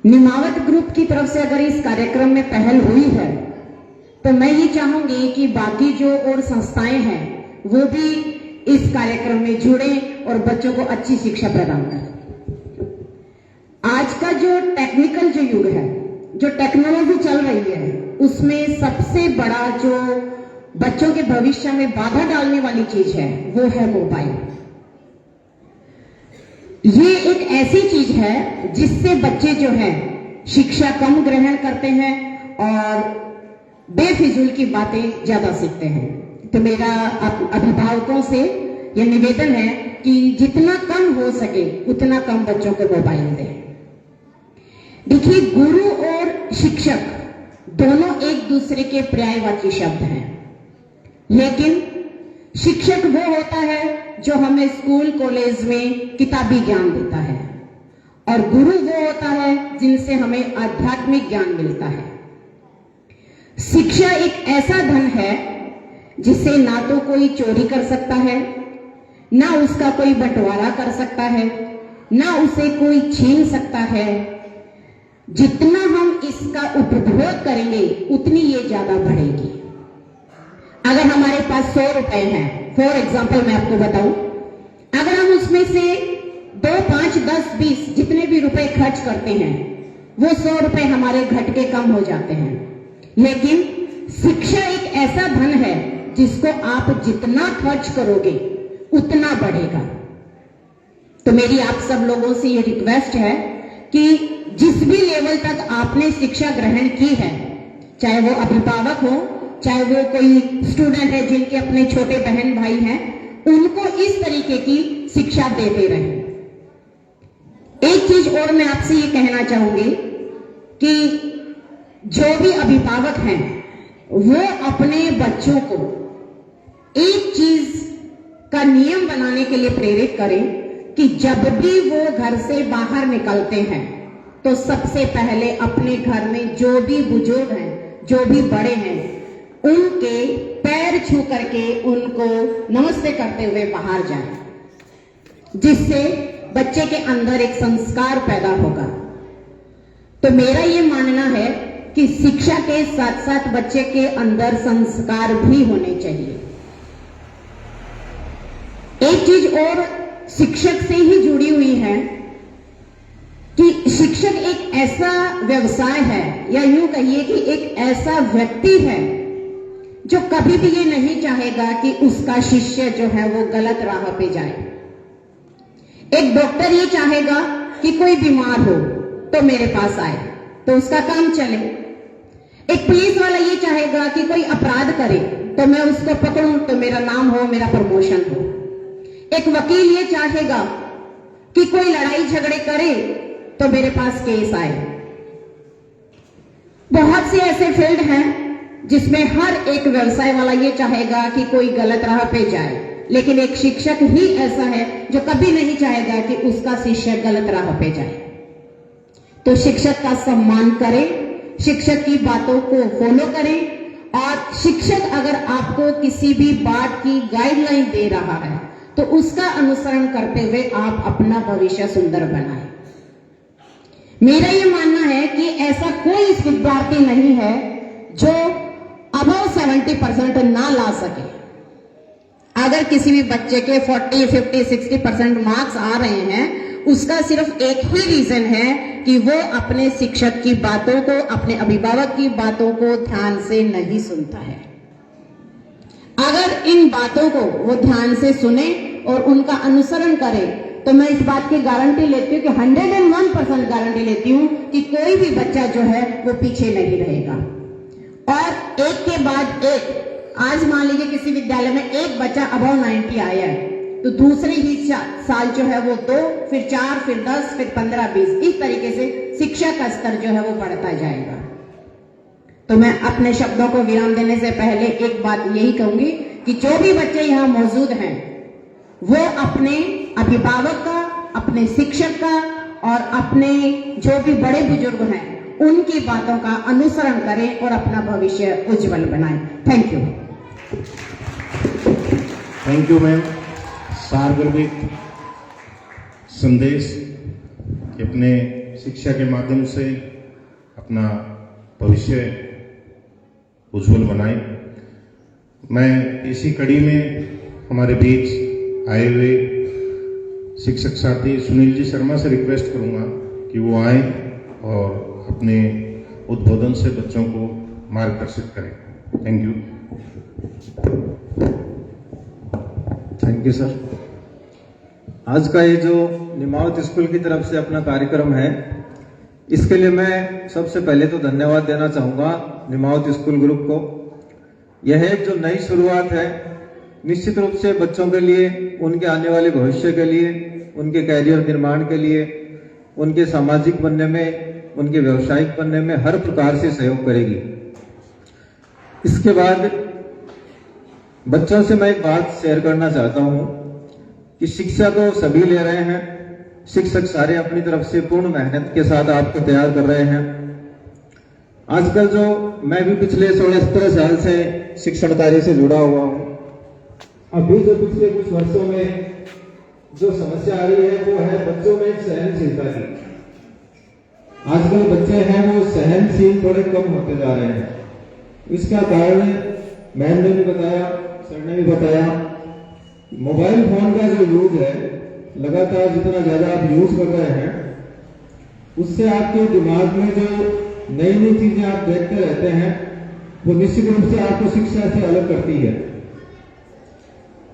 निमावत ग्रुप की तरफ से अगर इस कार्यक्रम में पहल हुई है तो मैं ये चाहूंगी कि बाकी जो और संस्थाएं हैं वो भी इस कार्यक्रम में जुड़े और बच्चों को अच्छी शिक्षा प्रदान करें। आज का जो टेक्निकल जो युग है, जो टेक्नोलॉजी चल रही है, उसमें सबसे बड़ा जो बच्चों के भविष्य में बाधा डालने वाली चीज है वो है मोबाइल। ये एक ऐसी चीज है जिससे बच्चे जो है शिक्षा कम ग्रहण करते हैं और बेफिजूल की बातें ज्यादा सीखते हैं। तो मेरा अभिभावकों से यह निवेदन है कि जितना कम हो सके उतना कम बच्चों को मोबाइल दें। देखिए, गुरु और शिक्षक दोनों एक दूसरे के पर्यायवाची शब्द हैं, लेकिन शिक्षक वो होता है जो हमें स्कूल कॉलेज में किताबी ज्ञान देता है और गुरु वो होता है जिनसे हमें आध्यात्मिक ज्ञान मिलता है। शिक्षा एक ऐसा धन है जिसे ना तो कोई चोरी कर सकता है, ना उसका कोई बंटवारा कर सकता है, ना उसे कोई छीन सकता है। जितना हम इसका उपभोग करेंगे उतनी ये ज्यादा बढ़ेगी। अगर हमारे पास 100 रुपए हैं, फॉर एग्जाम्पल मैं आपको बताऊं, अगर हम उसमें से 2, 5, 10, 20 जितने भी रुपए खर्च करते हैं वो 100 रुपए हमारे घट के कम हो जाते हैं। लेकिन शिक्षा एक ऐसा धन है जिसको आप जितना खर्च करोगे उतना बढ़ेगा। तो मेरी आप सब लोगों से ये रिक्वेस्ट है कि जिस भी लेवल तक आपने शिक्षा ग्रहण की है, चाहे वो अभिभावक हो, चाहे वो कोई स्टूडेंट है जिनके अपने छोटे बहन भाई हैं, उनको इस तरीके की शिक्षा देते रहें। एक चीज और मैं आपसे ये कहना चाहूंगी कि जो भी अभिभावक हैं वो अपने बच्चों को एक चीज का नियम बनाने के लिए प्रेरित करें कि जब भी वो घर से बाहर निकलते हैं तो सबसे पहले अपने घर में जो भी बुजुर्ग हैं, जो भी बड़े हैं, उनके पैर छू करके उनको नमस्ते करते हुए बाहर जाएं, जिससे बच्चे के अंदर एक संस्कार पैदा होगा। तो मेरा ये मानना है कि शिक्षा के साथ साथ बच्चे के अंदर संस्कार भी होने चाहिए। एक चीज और शिक्षक से ही जुड़ी हुई है कि शिक्षक एक ऐसा व्यवसाय है, या यूं कहिए कि एक ऐसा व्यक्ति है जो कभी भी ये नहीं चाहेगा कि उसका शिष्य जो है वो गलत राह पे जाए। एक डॉक्टर ये चाहेगा कि कोई बीमार हो तो मेरे पास आए तो उसका काम चले। एक पुलिस वाला ये चाहेगा कि कोई अपराध करे तो मैं उसको पकड़ूं तो मेरा नाम हो, मेरा प्रमोशन हो। एक वकील ये चाहेगा कि कोई लड़ाई झगड़े करे तो मेरे पास केस आए। बहुत से ऐसे फील्ड हैं जिसमें हर एक व्यवसाय वाला ये चाहेगा कि कोई गलत राह पे जाए, लेकिन एक शिक्षक ही ऐसा है जो कभी नहीं चाहेगा कि उसका शिष्य गलत राह पे जाए। तो शिक्षक का सम्मान करें, शिक्षक की बातों को फॉलो करें, और शिक्षक अगर आपको किसी भी बात की गाइडलाइन दे रहा है तो उसका अनुसरण करते हुए आप अपना भविष्य सुंदर बनाएं। मेरा ये मानना है कि ऐसा कोई विद्यार्थी नहीं है जो अबव 70% ना ला सके। अगर किसी भी बच्चे के 40, 50, 60% मार्क्स आ रहे हैं, उसका सिर्फ एक ही रीजन है कि वो अपने शिक्षक की बातों को, अपने अभिभावक की बातों को ध्यान से नहीं सुनता है। अगर इन बातों को वो ध्यान से सुने और उनका अनुसरण करे तो मैं इस बात की गारंटी लेती हूँ कि 101% गारंटी लेती हूँ कि कोई भी बच्चा जो है वो पीछे नहीं रहेगा। और एक के बाद एक, आज मान लीजिए किसी विद्यालय में एक बच्चा अबव 90 आया है तो दूसरे ही साल जो है वो 2, फिर 4, फिर 10, फिर 15, 20, इस तरीके से शिक्षा का स्तर जो है वो बढ़ता जाएगा। तो मैं अपने शब्दों को विराम देने से पहले एक बात यही कहूंगी कि जो भी बच्चे यहाँ मौजूद हैं वो अपने अभिभावक का, अपने शिक्षक का और अपने जो भी बड़े बुजुर्ग हैं उनकी बातों का अनुसरण करें और अपना भविष्य उज्जवल बनाएं। Thank you. Thank you ma'am. सारगर्भित संदेश कि अपने शिक्षा के माध्यम से अपना भविष्य उज्जवल बनाएं। मैं इसी कड़ी में हमारे बीच आए हुए शिक्षक साथी सुनील जी शर्मा से रिक्वेस्ट करूंगा कि वो आए और अपने उद्बोधन से बच्चों को मार्गदर्शित करें। Thank you. Thank you sir. आज का ये जो निमावत स्कूल की तरफ से अपना कार्यक्रम है, इसके लिए मैं सबसे पहले तो धन्यवाद देना चाहूँगा निमावत स्कूल ग्रुप को। यह एक जो नई शुरुआत है, निश्चित रूप से बच्चों के लिए, उनके आने वाले भविष्य के लिए, उनके कैरियर निर्माण के लिए, उनके सामाजिक बनने में, उनके व्यवसायिक बनने में हर प्रकार से सहयोग करेगी। इसके बाद बच्चों से मैं एक बात शेयर करना चाहता हूँ कि शिक्षा तो सभी ले रहे हैं, शिक्षक सारे अपनी तरफ से पूर्ण मेहनत के साथ आपको तैयार कर रहे हैं। आजकल जो मैं भी पिछले 16-17 साल से शिक्षण कार्य से जुड़ा हुआ हूँ। अभी जो पिछले कुछ वर्षों में जो समस्या आ रही है वो है बच्चों में सहनशीलता की। आजकल बच्चे हैं वो सहनशील थोड़े कम होते जा रहे हैं। इसका कारण मैम ने भी बताया, सर ने भी बताया, मोबाइल फोन का जो यूज है, लगातार जितना ज्यादा आप यूज कर रहे हैं, उससे आपके दिमाग में जो नई नई चीजें आप देखते रहते हैं, वो निश्चित रूप से आपको शिक्षा से अलग करती है।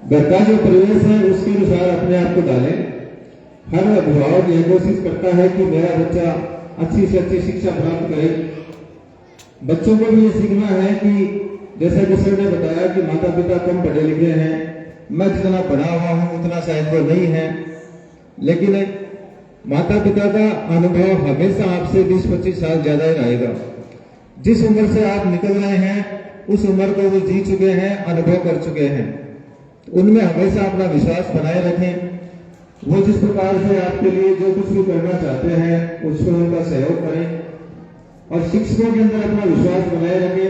घर का जो परिवेश है उसके अनुसार अपने आप को डालें। हर अभिभावक यह कोशिश करता है कि मेरा बच्चा अच्छी से अच्छी शिक्षा प्राप्त करे। बच्चों को भी ये सीखना है कि जैसा कि सर ने बताया कि माता पिता कम पढ़े लिखे हैं, मैं जितना पढ़ा हुआ हूँ उतना शायद वो नहीं है, लेकिन माता पिता का अनुभव हमेशा आपसे 20-25 साल ज्यादा ही रहेगा। जिस उम्र से आप निकल रहे हैं उस उम्र को वो जी चुके हैं, अनुभव कर चुके हैं। उनमें हमेशा अपना विश्वास बनाए रखें। वो जिस प्रकार से आपके लिए जो कुछ भी करना चाहते हैं उसमें उनका सहयोग करें और शिक्षकों के अंदर अपना विश्वास बनाए रखें।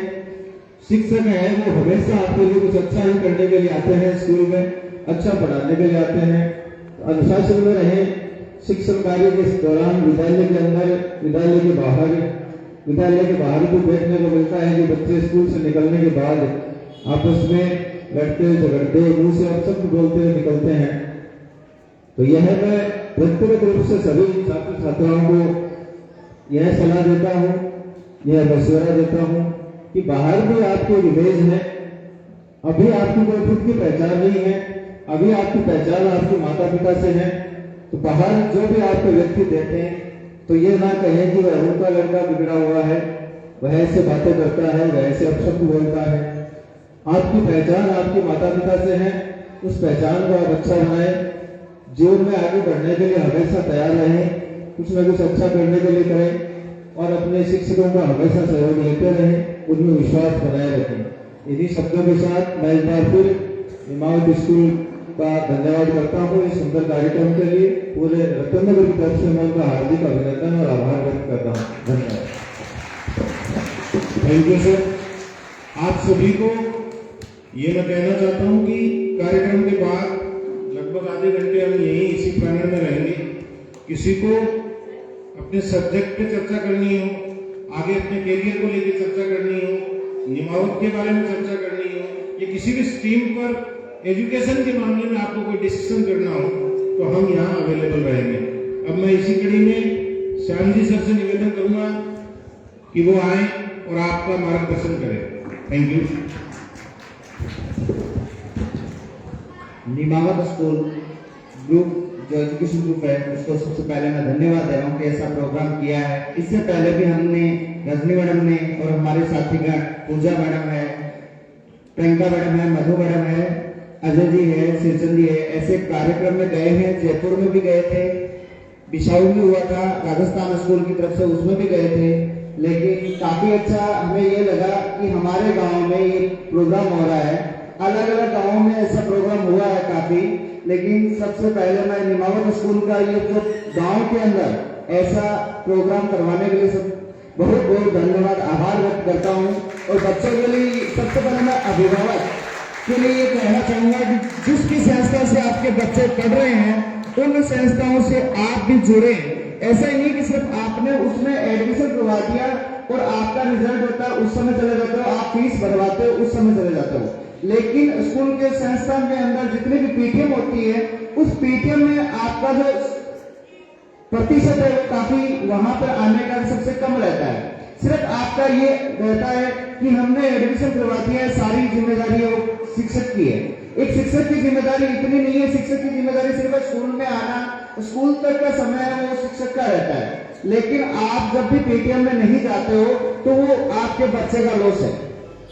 शिक्षक है वो हमेशा आपके लिए कुछ अच्छा ही करने के लिए आते हैं, स्कूल में अच्छा पढ़ाने के लिए आते हैं। अनुशासन में रहें। शिक्षण कार्य के दौरान विद्यालय के अंदर, विद्यालय के बाहर भी देखने को मिलता है कि बच्चे स्कूल से निकलने के बाद आपस में लड़ते झगड़ते, मुंह से अपशब्द बोलते हुए निकलते हैं। तो यह मैं व्यक्तिगत रूप से सभी छात्र छात्राओं को यह सलाह देता हूँ, यह मशवरा देता हूँ कि बाहर भी आपकी इमेज है। अभी आपकी कोई खुद की पहचान नहीं है, अभी आपकी पहचान आपके माता पिता से है। तो बाहर जो भी आपको व्यक्ति देखें तो ये ना कहें कि वह उनका लड़का बिगड़ा हुआ है, वह ऐसे बातें करता है, वह ऐसे अपशब्द बोलता है। आपकी पहचान आपके माता पिता से है, उस पहचान को आप अच्छा बनाएं। जीवन में आगे बढ़ने के लिए हमेशा तैयार रहें, कुछ न कुछ अच्छा करने के लिए करें और अपने शिक्षकों का हमेशा सहयोग लेते रहें, उनमें विश्वास बनाए रखें। इन्हीं शब्दों के साथ मैं एक बार फिर निमावत स्कूल का धन्यवाद करता हूँ इस सुंदर कार्यक्रम के लिए। पूरे रतननगर की तरफ से मैं उनका हार्दिक अभिनंदन और आभार व्यक्त करता हूँ। धन्यवाद। Thank you sir. आप सभी को ये मैं कहना चाहता हूँ कि कार्यक्रम के बाद लगभग आधे घंटे हम यहीं इसी पैनल में रहेंगे। किसी को अपने सब्जेक्ट पे चर्चा करनी हो, आगे अपने कैरियर को लेकर चर्चा करनी हो, निमावत के बारे में चर्चा करनी हो, या किसी भी स्ट्रीम पर एजुकेशन के मामले में आपको कोई डिस्कशन करना हो, तो हम यहाँ अवेलेबल रहेंगे। अब मैं इसी कड़ी में श्याम जी सर से निवेदन करूंगा कि वो आए और आपका मार्गदर्शन करें। Thank you. Nimavat school group जो एजुकेशन ग्रुप है उसको सबसे पहले मैं धन्यवाद दे रहा हूँ कि ऐसा प्रोग्राम किया है। इससे पहले भी हमने रजनी मैडम ने और हमारे साथीगण पूजा मैडम है, प्रियंका मैडम है, मधु मैडम है, अजय जी है, शीर्चन जी है, ऐसे कार्यक्रम में गए हैं। जयपुर में भी गए थे, बिशाऊ में हुआ था राजस्थान स्कूल की तरफ से, उसमें भी गए थे। लेकिन काफी अच्छा हमें ये लगा कि हमारे गांव में ये प्रोग्राम हो रहा है। अलग अलग गांवों में ऐसा प्रोग्राम हुआ है काफी, लेकिन सबसे पहले मैं निमावत स्कूल का ये जो गांव के अंदर ऐसा प्रोग्राम करवाने के लिए सब बहुत बहुत धन्यवाद, आभार व्यक्त करता हूँ। और बच्चों के लिए सबसे पहले मैं अभिभावक के लिए ये कहना चाहूंगा कि जिस भी संस्था से आपके बच्चे पढ़ रहे हैं उन संस्थाओं से आप भी जुड़े। ऐसा ही नहीं कि सिर्फ आपने उसमें एडमिशन करवा दिया और आपका रिजल्ट होता है उस समय चले जाते हो, आप फीस भरवाते हो उस समय चले जाते हो। लेकिन स्कूल के संस्थान के अंदर जितनी भी पीटीएम होती है, उस पीटीएम में आपका जो प्रतिशत है वो काफी वहां पर आने का सबसे कम रहता है। सिर्फ आपका ये रहता है कि हमने एडमिशन करवा दिया है, सारी जिम्मेदारी वो शिक्षक की है। एक शिक्षक की जिम्मेदारी इतनी नहीं है, शिक्षक की जिम्मेदारी सिर्फ स्कूल में आना, स्कूल तक का समय है वो शिक्षक का रहता है। लेकिन आप जब भी पीटीएम में नहीं जाते हो तो वो आपके बच्चे का लॉस है।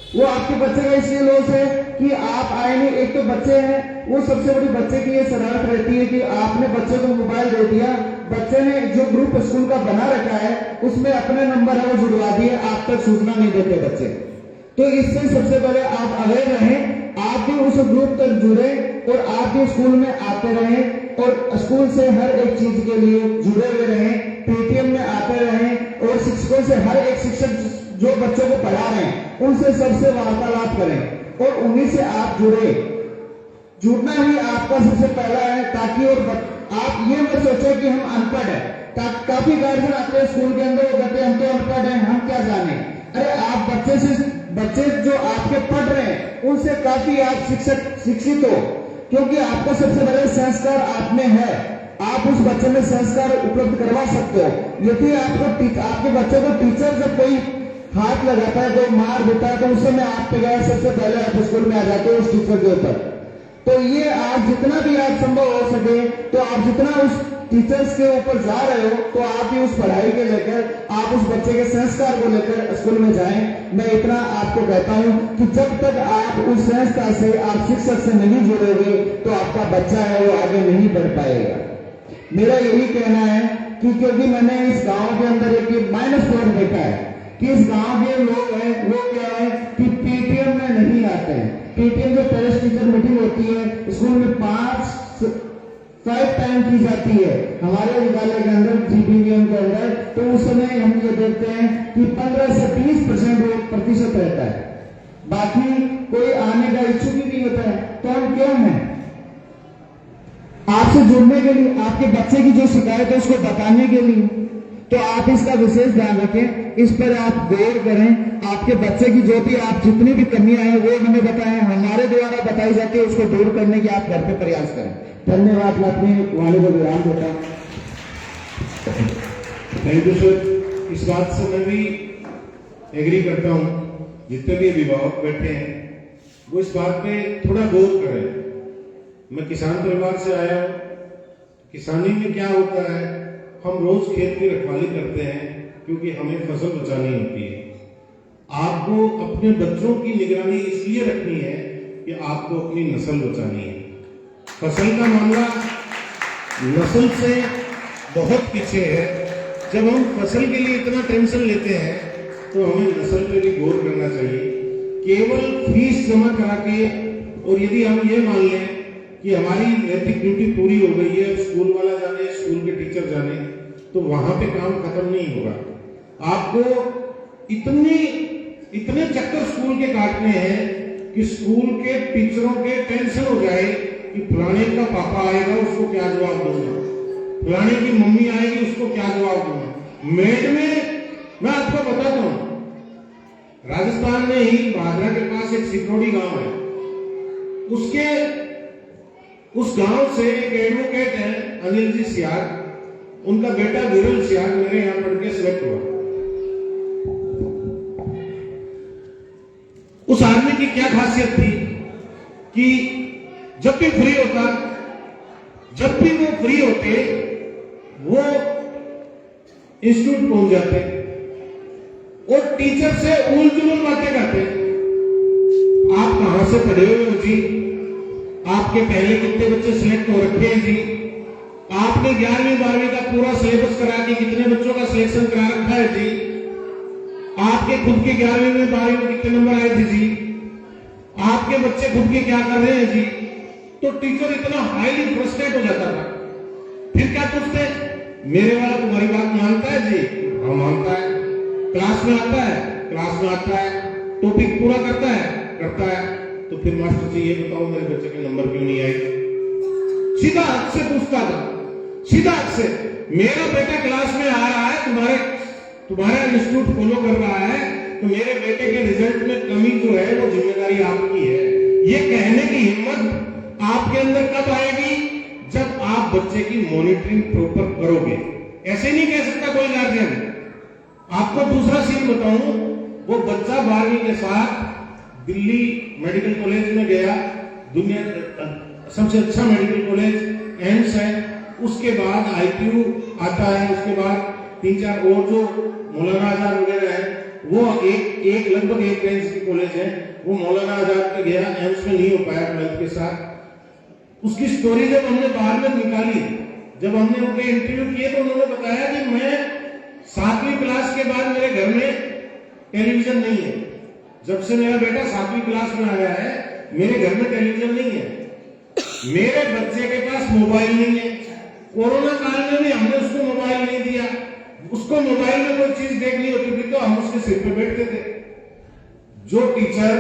वो आपके बच्चे का इसलिए लॉस है कि आप आए नहीं। एक तो बच्चे हैं, वो सबसे बड़ी बच्चे की ये शरारत रहती है कि आपने बच्चे को मोबाइल दे दिया, बच्चे ने जो ग्रुप स्कूल का बना रखा है उसमें अपने नंबर है वो जुड़वा दिए, आप तक सूचना नहीं देते बच्चे। तो इससे सबसे पहले आप अवेयर रहें, आप भी उस ग्रुप तक जुड़े और आप भी स्कूल में आते रहें और स्कूल से हर एक चीज के लिए जुड़े हुए रहें, पीटीएम में आते रहें और शिक्षकों से हर एक शिक्षक जो बच्चों को पढ़ा रहे हैं उनसे सबसे वार्तालाप करें और उन्हीं से आप जुड़े। जुड़ना ही आपका सबसे पहला है, ताकि और आप ये मत सोचो कि हम अनपढ़ है। काफी गार्जियन आते हैं स्कूल के अंदर, वो कहते हैं हम तो अनपढ़ हैं, हम क्या जाने। अरे आप बच्चे जो आपके पढ़ रहे हैं उनसे काफी आप शिक्षित हो, क्योंकि आपका सबसे बड़े संस्कार आप में है। आप उस बच्चे में संस्कार उपलब्ध करवा सकते हो। यदि आपके बच्चों को टीचर जब कोई हाथ लगाता है, कोई मार देता है, तो उस समय आप पे गए सबसे पहले आप स्कूल में आ जाते हो उस टीचर के ऊपर। तो ये आप जितना भी आप संभव हो सके तो आप जितना उस टीचर्स के ऊपर जा रहे हो तो आप भी उस पढ़ाई के लेकर आप उस बच्चे के संस्कार को लेकर स्कूल में जाएं। मैं इतना आपको कहता हूं कि जब तक आप उस संस्था से, आप शिक्षक से नहीं जुड़ोगे तो आपका बच्चा है वो आगे नहीं बढ़ पाएगा। मेरा यही कहना है कि क्योंकि मैंने इस गांव के अंदर एक माइनस पॉइंट देखा है कि इस गांव के लोग हैं वो क्या है कि पीटीएम में नहीं आते हैं। पीटीएम जो पेरेंट्स टीचर मीटिंग होती है स्कूल में 5 टाइम की जाती है हमारे विद्यालय के अंदर, जीपीवीएम के अंदर, तो उस समय हम ये देखते हैं कि 15 से 20% रहता है, बाकी कोई आने का इच्छुक ही नहीं होता है। तो हम क्यों हैं? आपसे जुड़ने के लिए, आपके बच्चे की जो शिकायत है उसको बताने के लिए। तो आप इसका विशेष ध्यान रखें, इस पर आप गौर करें। आपके बच्चे की जो भी आप जितनी भी कमियां हैं वो हमें बताएं, हमारे द्वारा बताई जाती है, उसको दूर करने की आप घर पे प्रयास करें। धन्यवाद। मैं अपनी वाणी को विराम देता हूँ। Thank you sir. इस बात से मैं भी एग्री करता हूँ, जितने भी अभिभावक बैठे हैं वो इस बात पे थोड़ा गौर करें। मैं किसान परिवार से आया हूँ। किसानी में क्या होता है, हम रोज खेत की रखवाली करते हैं क्योंकि हमें फसल बचानी होती है। आपको अपने बच्चों की निगरानी इसलिए रखनी है कि आपको अपनी नस्ल बचानी है। फसल का मामला नस्ल से बहुत पीछे है। जब हम फसल के लिए इतना टेंशन लेते हैं तो हमें नस्ल पे भी गौर करना चाहिए। केवल फीस जमा करा के, और यदि हम ये मान लें कि हमारी नैतिक ड्यूटी पूरी हो गई है, स्कूल वाला जाने, स्कूल के टीचर जाने, तो वहां पे काम खत्म नहीं होगा। आपको इतने चक्कर स्कूल के काटने हैं कि स्कूल के टीचरों के टेंशन हो जाए कि फलाने का पापा आएगा उसको क्या जवाब दूंगा, फलाने की मम्मी आएगी उसको क्या जवाब दूंगा। मेड में मैं आपको बताता हूं, राजस्थान में ही भादरा के पास एक सिकरोड़ी गांव है, उस गांव से एक एडवोकेट है अनिल जी सियार, उनका बेटा विरल सियार मेरे यहां पढ़ के सिलेक्ट हुआ। उस आदमी की क्या खासियत थी कि जब भी वो फ्री होते वो इंस्टीट्यूट पहुंच जाते और टीचर से उल जुलूल बातें करते। आप कहां से पढ़े हुए हो जी, आपके पहले कितने बच्चे सिलेक्ट हो रखे हैं जी, आपने 11वीं 12वीं का पूरा सिलेबस करा के कितने बच्चों का सिलेक्शन करा रखा है जी, आपके खुद के 11वीं में 12वीं में कितने नंबर आए थे जी, आपके बच्चे खुद के क्या कर रहे हैं जी। तो टीचर इतना हाईली फ्रस्ट्रेट हो जाता था। फिर क्या पूछते, मेरे वाला तुम्हारी बात मानता है जी? हाँ मानता है। क्लास में आता है, टॉपिक पूरा करता है। तो फिर मास्टर जी ये बताओ मेरे बच्चे के नंबर क्यों नहीं आए? सीधा हक से पूछता था, सीधा हक से, मेरा बेटा क्लास में आ रहा है, तुम्हारे तुम्हारा इंस्टीट्यूट फॉलो कर रहा है, तो मेरे बेटे के रिजल्ट में कमी जो है वो जिम्मेदारी आपकी है। ये कहने की हिम्मत आपके अंदर कब आएगी? जब आप बच्चे की मॉनिटरिंग प्रॉपर करोगे। ऐसे नहीं कह सकता कोई गार्जियन। आपको दूसरा सीन बताऊं, वो बच्चा 12वीं के साथ दिल्ली मेडिकल कॉलेज में गया, दुनिया सबसे अच्छा मेडिकल कॉलेज एम्स है, उसके बाद IPU आता है, उसके बाद 3-4 और जो मौलाना आजाद वगैरह है, वो एक लगभग एक रेंज की कॉलेज है, वो मौलाना आजाद पे गया, एम्स में नहीं हो पाया 12th के साथ। उसकी स्टोरी जब हमने बाद में निकाली, जब हमने उनके इंटरव्यू किए, तो उन्होंने बताया कि मैं 7वीं क्लास के बाद मेरे घर में टेलीविजन नहीं है। जब से मेरा बेटा 7वीं क्लास में आया है, मेरे घर में टेलीविजन नहीं है, मेरे बच्चे के पास मोबाइल नहीं है। कोरोना काल में भी हमने उसको मोबाइल नहीं दिया। उसको मोबाइल में कोई चीज देखनी होती थी तो हम उसके सिर पे बैठते थे। जो टीचर,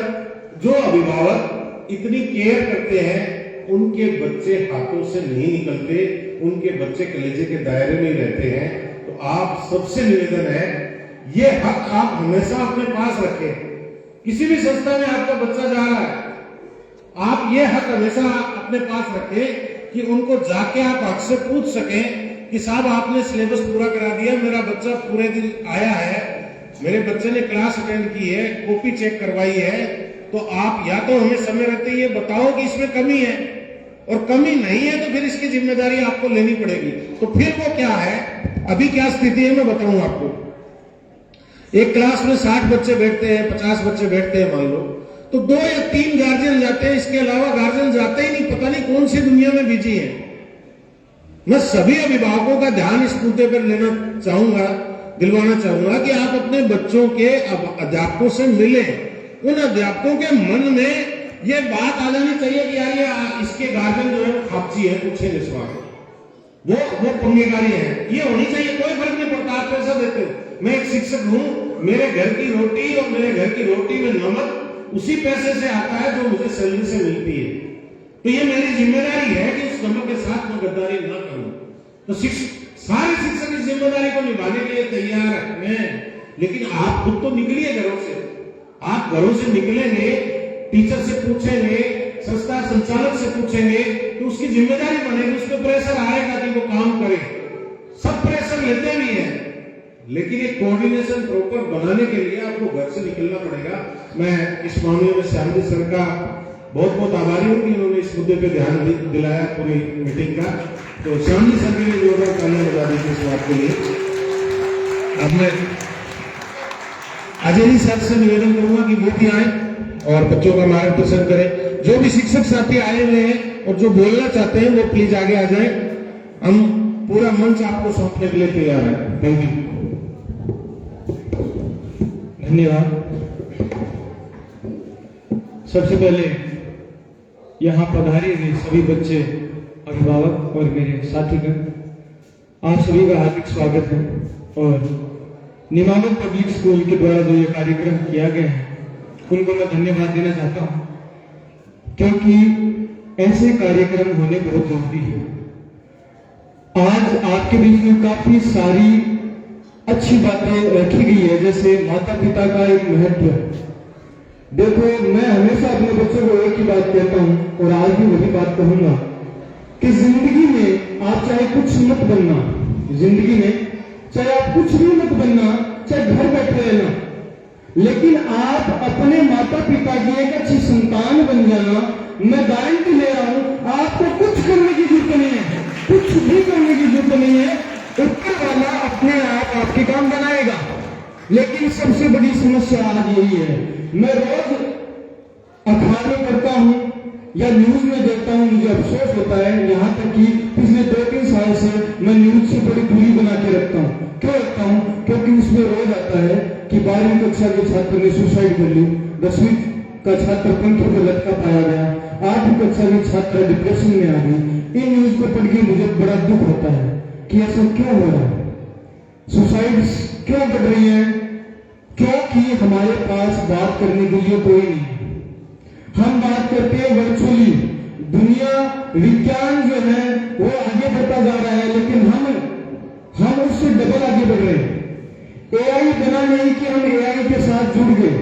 जो अभिभावक इतनी केयर करते हैं, उनके बच्चे हाथों से नहीं निकलते, उनके बच्चे कलेजे के दायरे में ही रहते हैं। तो आप सबसे निवेदन है, ये हक आप हमेशा अपने पास रखें। किसी भी संस्था में आपका बच्चा जा रहा है, आप ये हक हमेशा अपने पास रखें कि उनको जाके आप हक से पूछ सकें कि साहब आपने सिलेबस पूरा करा दिया, मेरा बच्चा पूरे दिन आया है, मेरे बच्चे ने क्लास अटेंड की है, कॉपी चेक करवाई है, तो आप या तो हमें समय रहते ये बताओ कि इसमें कमी है, और कमी नहीं है तो फिर इसकी जिम्मेदारी आपको लेनी पड़ेगी। तो फिर वो क्या है, अभी क्या स्थिति है मैं बताऊं आपको। एक क्लास में 60 बच्चे बैठते हैं, 50 बच्चे बैठते हैं मान लो, तो 2 या 3 गार्जियन जाते हैं, इसके अलावा गार्जियन जाते ही नहीं, पता नहीं कौन सी दुनिया में बिजी है। मैं सभी अभिभावकों का ध्यान इस मुद्दे पर लेना चाहूंगा, दिलवाना चाहूंगा कि आप अपने बच्चों के अध्यापकों से मिलें। उन अध्यापकों के मन में ये बात आ जानी चाहिए कि यार ये इसके गार्जियन जो है वो खापची है, पूछेंगे सवाल, वो पुण्यकारी है, ये होनी चाहिए। कोई फर्क नहीं पड़ता आप पैसा देते हो। मैं एक शिक्षक हूं, मेरे घर की रोटी और मेरे घर की रोटी में नमक उसी पैसे से आता है जो मुझे सैलरी से मिलती है। तो ये मेरी जिम्मेदारी है कि उस नमक के साथ मैं गद्दारी न करूं। तो सारे शिक्षक इस जिम्मेदारी को निभाने के लिए तैयार हैं, लेकिन आप खुद तो निकलिए घरों से। आप घरों से निकलेंगे, टीचर से पूछेंगे, संस्था संचालक से पूछेंगे, तो उसकी जिम्मेदारी बनेगी, उस पर प्रेशर आएगा कि वो काम करे। सब प्रेशर लेते भी हैं, लेकिन एक कोऑर्डिनेशन प्रॉपर बनाने के लिए आपको घर से निकलना पड़ेगा। मैं इस मामले में श्याम जी सर का बहुत बहुत आभारी हूँ कि उन्होंने इस मुद्दे पे ध्यान दिलाया पूरी मीटिंग का। तो श्याम जी सर के लिए जोरदार तालियां बजा दीजिए इस बात के लिए। अब मैं अजय जी सर से निवेदन करूंगा कि वो भी आए और बच्चों का मार्गदर्शन करें। जो भी शिक्षक साथी आए हुए हैं और जो बोलना चाहते हैं वो प्लीज आगे आ जाएं। हम पूरा मंच आपको सौंपने के लिए तैयार है। Thank you. धन्यवाद। सबसे पहले यहाँ पधारे हुए सभी बच्चे, अभिभावक और मेरे साथीगण, आप सभी का हार्दिक स्वागत है। और निमावत पब्लिक स्कूल के द्वारा जो ये कार्यक्रम किया गया है उनको मैं धन्यवाद देना चाहता हूँ, क्योंकि ऐसे कार्यक्रम होने बहुत जरूरी है। आज आपके बीच में काफी सारी अच्छी बातें रखी गई है, जैसे माता पिता का एक महत्व। देखो, मैं हमेशा अपने बच्चों को एक ही बात कहता हूं और आज भी वही बात कहूंगा कि जिंदगी में आप चाहे कुछ मत बनना, जिंदगी में चाहे आप कुछ भी मत बनना, चाहे घर बैठे रहना, लेकिन आप अपने माता पिता की एक अच्छी संतान बन जाना। मैं गारंटी ले रहा हूं, आपको कुछ करने की जरूरत नहीं है, कुछ भी करने की जरूरत नहीं है। ऊपर वाला अपने आप आपके काम बनाएगा। लेकिन सबसे बड़ी समस्या आज यही है, मैं रोज अखबार में पढ़ता हूं या न्यूज में देखता हूं, मुझे अफसोस होता है, यहाँ तक कि पिछले 2-3 साल से मैं न्यूज से बड़ी दूरी बना के रखता हूं। क्यों रखता हूं? क्योंकि उसमें रोज आता है कि 12वीं कक्षा के छात्र ने सुसाइड कर ली, 10वीं का छात्र पंखों पर लटका पाया गया, 8वीं कक्षा की छात्रा डिप्रेशन में आ गई। इन न्यूज को पढ़ के मुझे बड़ा दुख होता है कि ऐसा क्यों हो रहा है, सुसाइड क्यों बढ़ रही है? क्योंकि हमारे पास बात करने के लिए कोई नहीं है। हम बात करते हैं वर्चुअली, दुनिया विज्ञान जो है वो आगे बढ़ता जा रहा है, लेकिन हम उससे डबल आगे बढ़ रहे हैं। AI नहीं कि हम एआई के साथ जुड़ गए।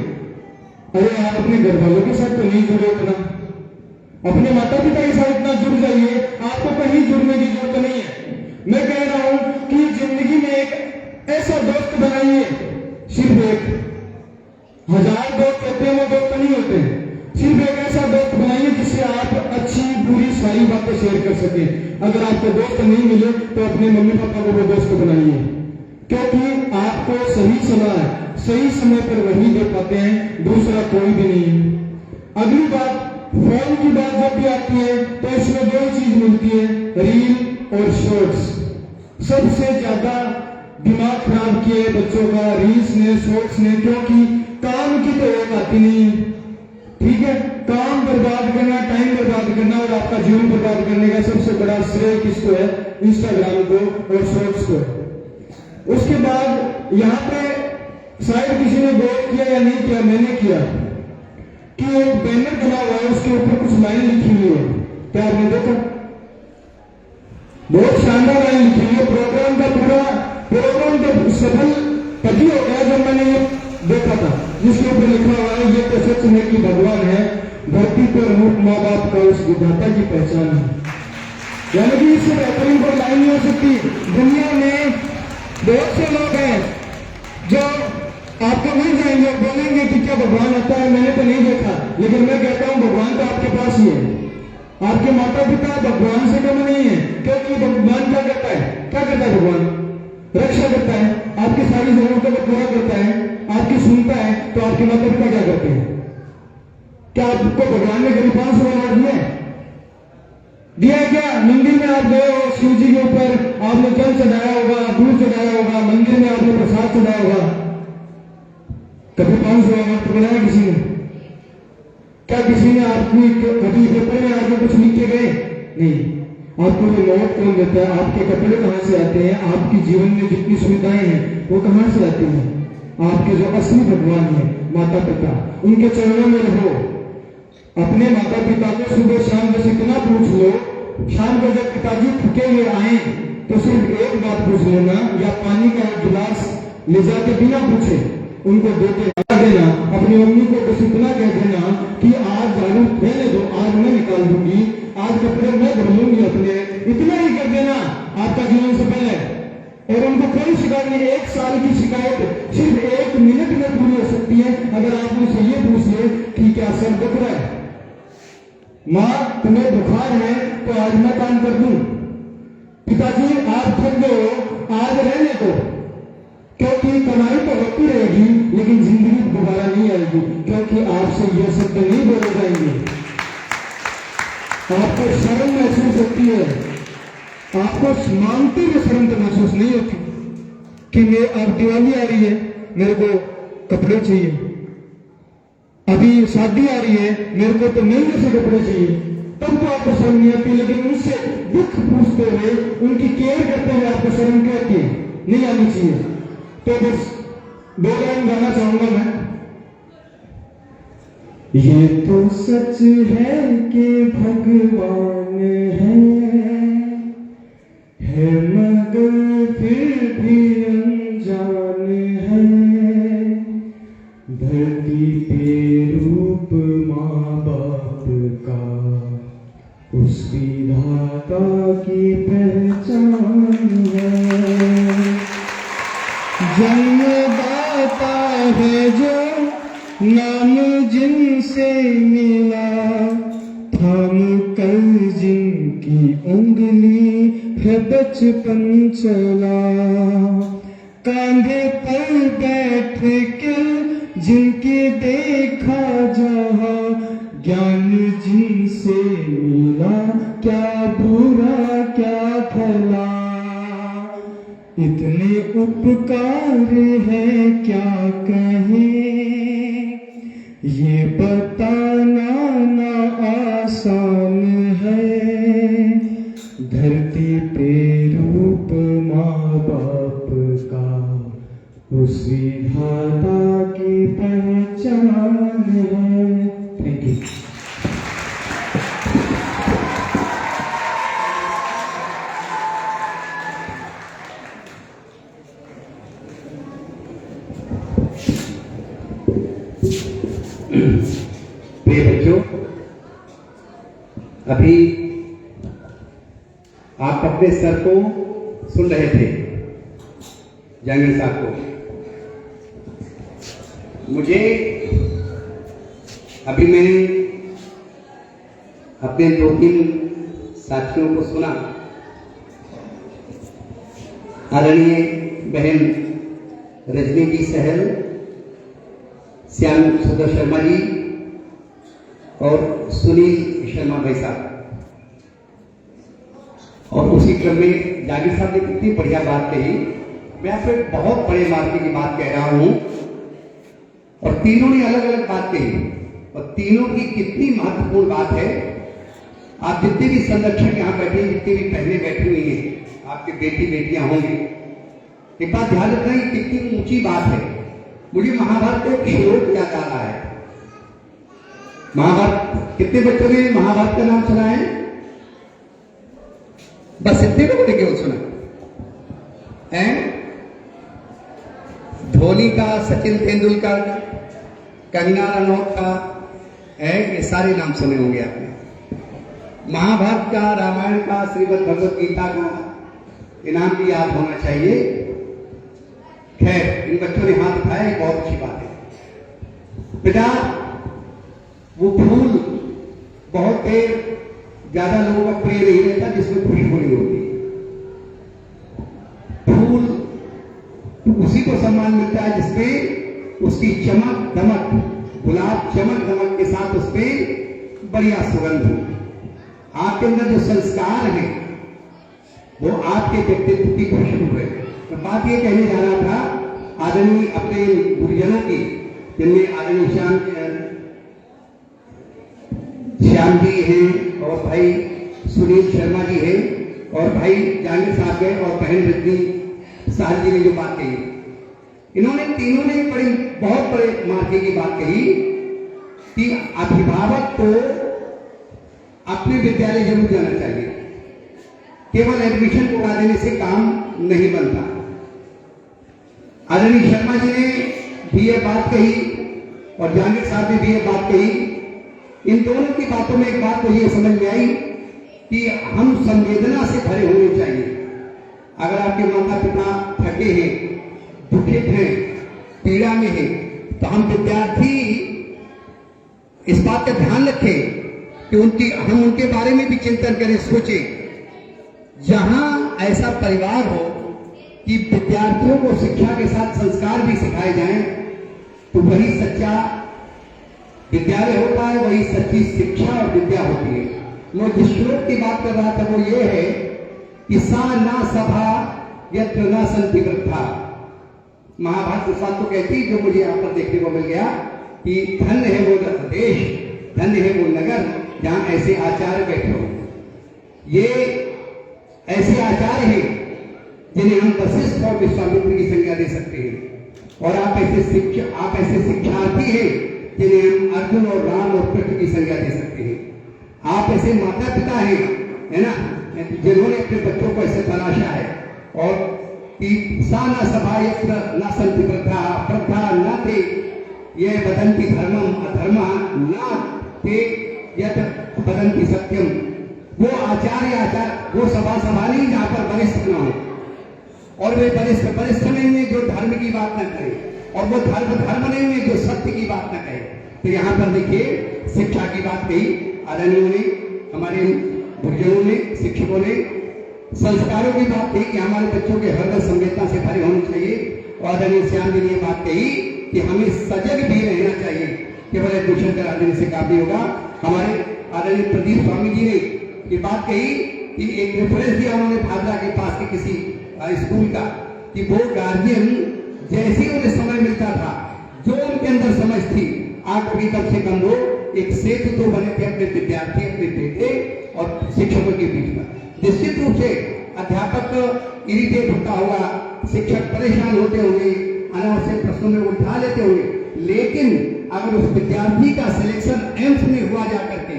अरे आप अपने घर वालों के साथ तो नहीं जुड़े उतना, अपने माता पिता के साथ इतना जुड़ जाइए, आपको कहीं जुड़ने की जरूरत नहीं है। मैं कह रहा हूं कि जिंदगी में एक ऐसा दोस्त बनाइए, सिर्फ एक, 1000 दोस्त होते हैं वो दोस्त नहीं होते, सिर्फ एक ऐसा दोस्त बनाइए जिससे आप अच्छी बुरी सारी बातें शेयर कर सके। अगर आपको दोस्त नहीं मिले तो अपने मम्मी पापा को वो दोस्त बनाइए, क्योंकि आपको सही सलाह सही समय पर वही दे पाते हैं, दूसरा कोई भी नहीं। अगली बात, फोन की बात जब भी आती है तो इसमें दो चीज मिलती है, रील और शॉर्ट्स। सबसे ज्यादा दिमाग खराब किए बच्चों का रील्स ने, शॉर्ट्स ने, क्योंकि काम की तो एक आती नहीं, ठीक है। काम बर्बाद करना, टाइम बर्बाद करना और आपका जीवन बर्बाद करने का सबसे बड़ा श्रेय किसको है? इंस्टाग्राम को और शॉर्ट्स को है। उसके बाद यहाँ पे शायद किसी ने गौर किया या नहीं किया, मैंने किया कि एक बैनर बना हुआ है, उसके ऊपर कुछ लाइन लिखी हुई है, क्या आपने देखा? बहुत शानदार लाइन लिखी हुई है। प्रोग्राम का पूरा प्रोग्राम तो सफल तभी हो गया जब मैंने ये देखा था, जिसके ऊपर लिखा हुआ है, ये तो सच है कि भगवान है, धरती पर रूप माँ बाप का उस विधाता की पहचान है। यानी कि इससे बेहतरीन कोई लाइन नहीं हो सकती। दुनिया में बहुत से लोग हैं जो आपको मिल जाएंगे, बोलेंगे कि क्या भगवान आता है? मैंने तो नहीं देखा, लेकिन मैं कहता हूं भगवान तो आपके पास ही है। आपके माता पिता भगवान से कम नहीं है, क्योंकि भगवान क्या करता है? क्या करता है भगवान? रक्षा करता है, आपकी सारी जरूरतों को पूरा करता है, आपकी सुनता है। तो आपके माता पिता क्या करते हैं? क्या आपको भगवान ने कभी 500 अवार्ड दिया है? दिया है क्या? मंदिर में आप गए हो, शिव जी के ऊपर आपने जल चढ़ाया होगा, दूध चढ़ाया होगा, मंदिर में आपने प्रसाद चढ़ाया होगा, कभी 500 अवार्ड बनाया किसी ने? क्या किसी ने आपकी कभी पेपर में आके कुछ लिख के गए? नहीं। आपको ये नोट कौन देता है? आपके कपड़े कहां से आते हैं? आपके जीवन में जितनी सुविधाएं हैं वो कहां से आती हैं? आपके जो असली भगवान है, माता पिता, उनके चरणों में रहो। अपने माता पिता को सुबह शाम बस इतना पूछ लो, शाम को जब पिताजी थके हुए आए तो सिर्फ एक बात पूछ लेना, या पानी का एक गिलास ले जाके बिना पूछे उनको देते देना। अपनी मम्मी को बस इतना कह देना कि आज झाड़ू रहने दो, आज मैं निकाल दूंगी, आज कपड़े मैं धो लूंगी अपने, इतना ही कर देना, आपका जीवन सफल है। और उनको कोई शिकायत नहीं। 1 साल की शिकायत सिर्फ 1 मिनट में पूरी हो सकती है अगर आप उनसे ये पूछ ले कि क्या सर दुख रहा है? माँ तुम्हें बुखार है तो आज मैं काम कर दूं। पिताजी आप थक गए हो, आज रहने दो, क्योंकि कमाई तो होती रहेगी लेकिन जिंदगी दोबारा नहीं आएगी, क्योंकि आपसे ये शब्द नहीं बोले जाएंगे। आपको शर्म महसूस होती है, आपको मांगते हुए शर्म तो महसूस नहीं होती कि मैं अब दिवाली आ रही है, मेरे को कपड़े चाहिए, अभी शादी आ रही है, मेरे को तो महंगे से कपड़े चाहिए, तब तो आपको शर्म नहीं आती। लेकिन उनसे दुख पूछते हुए, उनकी केयर करते हुए आपको शर्म क्यों आती है? नहीं आनी चाहिए। तो बस 2 लाइन गाना चाहूंगा मैं। ये तो सच है कि भगवान है मगर फिर भी अनजान है, धरती पे रूप माँ बाप का उस विधाता की पहचान है। जन्मदाता है जो नाम जिनसे मिला, थाम कर जिनकी उंगली है बचपन चला, कांधे पर बैठ कर जिनके देखा जहां, ज्ञान जिनसे मिला, क्या बुरा क्या भला, इतने उपकार है क्या कहें, ये बताना ना आसान है, धरती पे रूप माँ बाप का उस विधाता की पहचान है। Thank you. प्रिय बच्चों, अभी आप अपने सर को सुन रहे थे, जहांगीर साहब को। मुझे अभी मैंने अपने 2-3 साथियों को सुना। आदरणीय बहन रजनी की सहल श्याम सुंदर शर्मा जी और सुनील शर्मा भाई साहब, और उसी क्रम में जागीर साहब ने कितनी बढ़िया बात कही। मैं आपको एक बहुत बड़े मार्के की बात कह रहा हूं, और तीनों ने अलग अलग बात कही, और तीनों की कितनी महत्वपूर्ण बात है। आप जितने भी संरक्षक यहाँ बैठे हैं, जितनी भी बहनें बैठी हुई हैं, आपके बेटी बेटियां होंगे, एक बात ध्यान रखना, ये कितनी ऊंची बात है। मुझे महाभारत का एक श्लोक याद आ रहा है। महाभारत, कितने बच्चों ने महाभारत का नाम सुना है? बस इतने लोगों ने केवल सुना है। धोनी का, सचिन तेंदुलकर का, कंगना रनौत का है, ये सारे नाम सुने होंगे आपने। महाभारत का, रामायण का, श्रीमद् भगवत गीता का ये नाम भी याद होना चाहिए। खैर, इन बच्चों ने हाथ उठाया, ये बहुत अच्छी बात है। बेटा, वो फूल बहुत देर ज्यादा लोगों का प्रिय नहीं रहता जिसमें खुशबू नहीं होती। फूल उसी को सम्मान मिलता है जिसमें उसकी चमक दमक, गुलाब चमक दमक के साथ उसमें बढ़िया सुगंध हो। आपके अंदर जो संस्कार है वो आपके व्यक्तित्व की खुशबू है। तो बात ये कहने जा रहा था आदरणीय अपने गुरुजनों की, जिनमें आदरणीय श्याम जी हैं, और भाई सुनील शर्मा जी हैं, और भाई जहांगीर साहब हैं, और बहन रजनी साहब जी ने जो बात कही, इन्होंने तीनों ने बहुत बड़े मार्के की बात कही कि अभिभावक को अपने विद्यालय जरूर जाना चाहिए। केवल एडमिशन करा देने से काम नहीं बनता। आदरणीय शर्मा जी ने भी ये बात कही, और जहांगीर साहब ने भी ये बात कही। इन दोनों की बातों में एक बात मुझे ये समझ में आई कि हम संवेदना से भरे होने चाहिए। अगर आपके माता पिता थके हैं, दुखित हैं, पीड़ा में हैं, तो हम विद्यार्थी इस बात का ध्यान रखें कि हम उनके बारे में भी चिंतन करें, सोचें। जहां ऐसा परिवार हो कि विद्यार्थियों को शिक्षा के साथ संस्कार भी सिखाए जाएं, तो वही सच्चा विद्यालय होता है, वही सच्ची शिक्षा और विद्या होती है। मैं जिस श्लोक की बात कर रहा था वो ये है कि सा ना सभा यत्र न सन्ति वृद्धा। महाभारत उस बात को कहती, जो मुझे यहाँ पर देखने को मिल गया कि धन्य है वो देश, धन्य है वो नगर जहां ऐसे आचार्य बैठे हो। ये ऐसे आचार्य हैं जिन्हें हम वशिष्ठ और विश्वामित्र की संज्ञा दे सकते हैं, और आप ऐसे शिक्षार्थी हैं जिन्हें हम अर्जुन और राम और कृष्ण की संज्ञा दे सकते हैं। आप ऐसे माता पिता हैं, है ना, जिन्होंने अपने बच्चों को ऐसे तराशा है, और कि सा न सभा यत्र न सन्ति वृद्धा प्रथा न ते ये वदन्ति धर्मम अधर्म न ते यत् वदन्ति सत्यम। वो आचार्य वो सभा नहीं जहां पर वरिष्ठ न हो, और वे वरिष्ठ नहीं हुए जो धर्म की बात न करे, और वो धर्म नहीं हुए जो सत्य की बात न कहे। तो यहाँ पर देखिए शिक्षा की बात कही आदरणीयों ने, हमारे गुरुजनों ने, शिक्षकों ने, संस्कारों की बात कही कि हमारे बच्चों के हृदय संवेदना से भरे होने चाहिए, और आदरणीय श्याम जी ने ये बात कही कि हमें सजग भी रहना चाहिए। केवल एडमिशन करा देने से काम नहीं होगा। हमारे आदरणीय प्रदीप स्वामी जी ने ये बात कही कि एक रेफरेंस दिया उन्होंने भादरा के पास के किसी स्कूल का, कि वो गार्जियन जैसे उन्हें समय मिलता था, जो उनके अंदर समझ थी, आज भी कम से कम वो एक सेतु तो बने थे अपने विद्यार्थी, अपने बेटे और शिक्षकों के बीच में। निश्चित रूप से अध्यापक इरिटेट होता होगा, शिक्षक परेशान होते होंगे, अनावश्यक प्रश्नों में उलझा लेते होंगे, लेकिन अगर उस विद्यार्थी का सिलेक्शन एम्स में हुआ जा करके,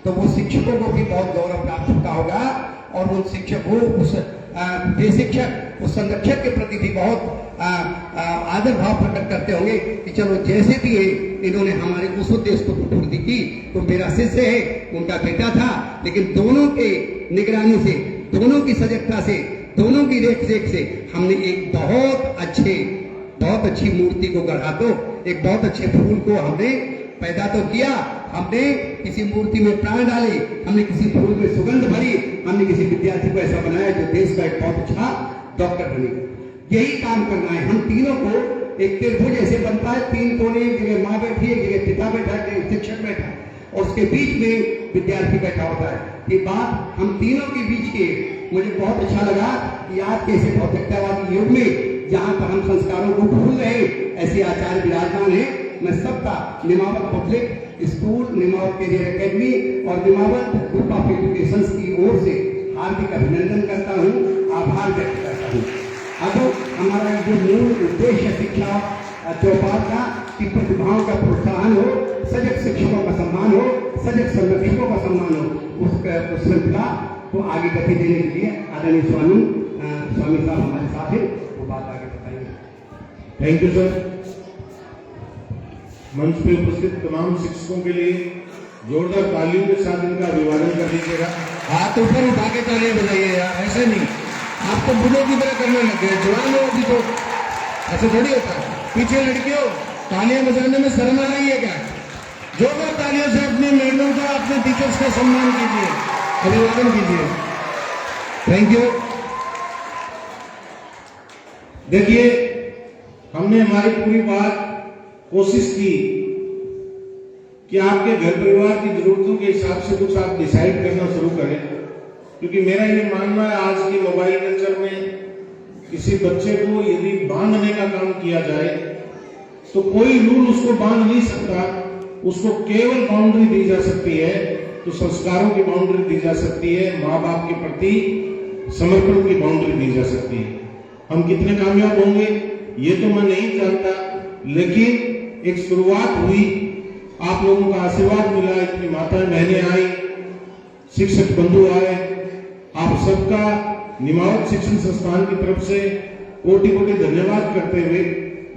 तो वो शिक्षकों को भी बहुत गौरव प्राप्त होता होगा, और उन शिक्षकों शिक्षक उस संरक्षक के प्रति भी बहुत आदर भाव प्रकट करते होंगे कि चलो जैसे भी है इन्होंने हमारे उस उद्देश्य को पूर्ति की। तो मेरा शिष्य है, उनका बेटा था, लेकिन दोनों के निगरानी से, दोनों की सजगता से, दोनों की रेख रेख से हमने एक बहुत अच्छी मूर्ति को गढ़ा। तो एक बहुत अच्छे फूल को हमने पैदा तो किया, हमने किसी मूर्ति में प्राण डाले, हमने किसी फूल में सुगंध भरी, हमने किसी विद्यार्थी को ऐसा बनाया जो देश का एक बहुत अच्छा डॉक्टर बने। यही काम करना है। हम तीनों को एक त्रिभुज ऐसे बनता है, 3 कोने, एक जगह माँ बैठी, एक जगह पिता बैठा, एक जगह शिक्षक बैठा, और उसके बीच में विद्यार्थी बैठा होता है। ये बात हम तीनों के बीच की मुझे बहुत अच्छा लगा कि आज के ऐसे भौतिकतावादी युग में जहां पर हम संस्कारों को भूल रहे, ऐसे आचार्य विराजमान है। मैं सबका निमावत पब्लिक स्कूल, निमावत कैरियर एकेडमी और निमावत ग्रुप ऑफ एजुकेशन की ओर से हार्दिक अभिनंदन करता हूँ, आभार व्यक्त करता हूँ। अब हमारा जो मूल उद्देश्य शिक्षा चौपाल का कि प्रतिभाओं का प्रोत्साहन हो, सजग शिक्षकों का सम्मान हो, सजग संरक्षकों का सम्मान हो, उस श्रृंखला को आगे गति देने के लिए आदरणीय स्वामी साहब हमारे साथ हैं, वो बात आगे बताएंगे। Thank you sir. मंच पे उपस्थित तमाम शिक्षकों के लिए जोरदार तालियों के साथ इनका अभिवादन कर दीजिएगा। हाथ ऊपर उठा के तालियां बजाइए यार, ऐसे नहीं। आप तो बुढ़ों की तरह करने लग गए, जवान हो अभी तो, ऐसे थोड़ी होता है। पीछे लड़कियों, तालियां बजाने में शर्म आ रही है क्या? जोरदार तालियों से अपने मेडलों का, अपने टीचर्स का सम्मान कीजिए, अभिवादन कीजिए। Thank you. देखिए, हमने हमारी पूरी बात कोशिश की कि आपके घर परिवार की जरूरतों के हिसाब से कुछ आप डिसाइड करना शुरू करें, क्योंकि मेरा ये मानना है आज के मोबाइल कल्चर में किसी बच्चे को यदि बांधने का काम किया जाए तो कोई रूल उसको बांध नहीं सकता। उसको केवल बाउंड्री दी जा सकती है तो संस्कारों की बाउंड्री दी जा सकती है, माँ बाप के प्रति समर्पण की बाउंड्री दी जा सकती है। हम कितने कामयाब होंगे ये तो मैं नहीं जानता, लेकिन एक शुरुआत हुई, आप लोगों का आशीर्वाद मिला, इतनी माताएं बहनें आई, शिक्षक बंधु आए, आप सबका निमावत शिक्षण संस्थान की तरफ से कोटि कोटि धन्यवाद करते हुए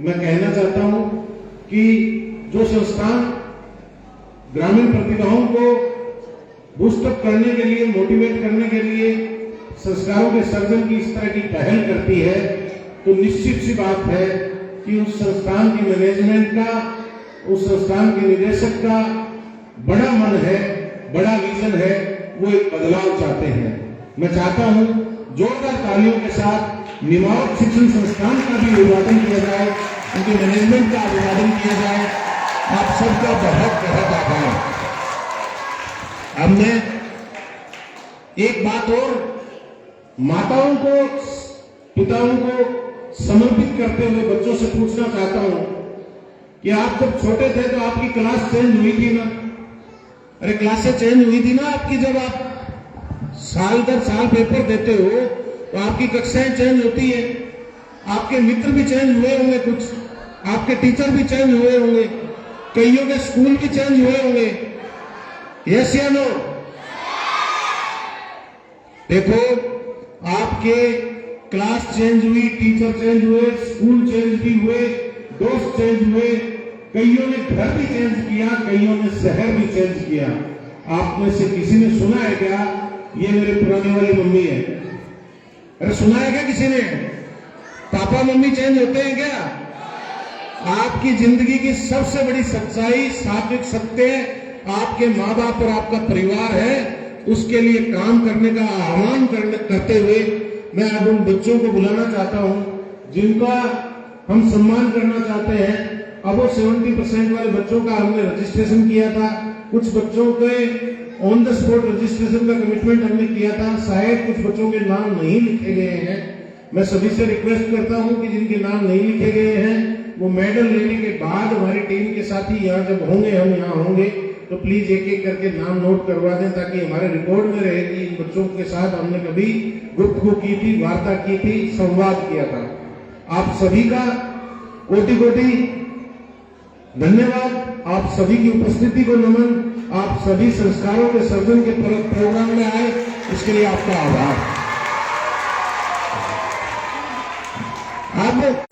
मैं कहना चाहता हूं कि जो संस्थान ग्रामीण प्रतिभाओं को बूस्टअप करने के लिए, मोटिवेट करने के लिए, संस्कारों के सर्जन की इस तरह की पहल करती है, तो निश्चित सी बात है कि उस संस्थान की मैनेजमेंट का, उस संस्थान के निदेशक का बड़ा मन है, बड़ा विजन है, वो एक बदलाव चाहते हैं। मैं चाहता हूं जोरदार तालियों के साथ निमावत शिक्षण संस्थान का भी अभिवादन किया जाए, उनके मैनेजमेंट का अभिवादन किया जाए। आप सबका बहुत बहुत आभार। हमने एक बात और माताओं को, पिताओं को समर्पित करते हुए बच्चों से पूछना चाहता हूं कि आप जब छोटे थे तो आपकी क्लास चेंज हुई थी ना? अरे क्लासें चेंज हुई थी ना आपकी? जब आप साल दर साल पेपर देते हो तो आपकी कक्षाएं चेंज होती है, आपके मित्र भी चेंज हुए होंगे, कुछ आपके टीचर भी चेंज हुए होंगे, कईयों के स्कूल भी चेंज हुए होंगे। यस या नो? देखो, आपके क्लास चेंज हुई, टीचर चेंज हुए, स्कूल चेंज भी हुए, दोस्त चेंज हुए, कईयों ने घर भी चेंज किया, कईयों ने शहर भी चेंज किया। आप में से किसी ने सुना है क्या ये मेरे पुराने वाली मम्मी है? अरे सुना है क्या किसी ने? पापा मम्मी चेंज होते हैं क्या? आपकी जिंदगी की सबसे बड़ी सच्चाई, सात्विक सत्य आपके माँ बाप और आपका परिवार है। उसके लिए काम करने का आह्वान करते हुए मैं अब उन बच्चों को बुलाना चाहता हूं जिनका हम सम्मान करना चाहते हैं। अब वो 70% वाले बच्चों का हमने रजिस्ट्रेशन किया था, कुछ बच्चों के ऑन द स्पॉट रजिस्ट्रेशन का कमिटमेंट हमने किया था, शायद कुछ बच्चों के नाम नहीं लिखे गए हैं। मैं सभी से रिक्वेस्ट करता हूं कि जिनके नाम नहीं लिखे गए हैं वो मेडल लेने के बाद हमारी टीम के साथ ही यहाँ जब होंगे, हम यहाँ होंगे, तो प्लीज एक एक करके नाम नोट करवा दें ताकि हमारे रिकॉर्ड में रहे कि इन बच्चों के साथ हमने कभी गुफ्तगू की थी, वार्ता की थी, संवाद किया था। आप सभी का कोटि कोटि धन्यवाद, आप सभी की उपस्थिति को नमन, आप सभी संस्कारों के सर्जन के प्रोग्राम में आए, इसके लिए आपका आभार। आप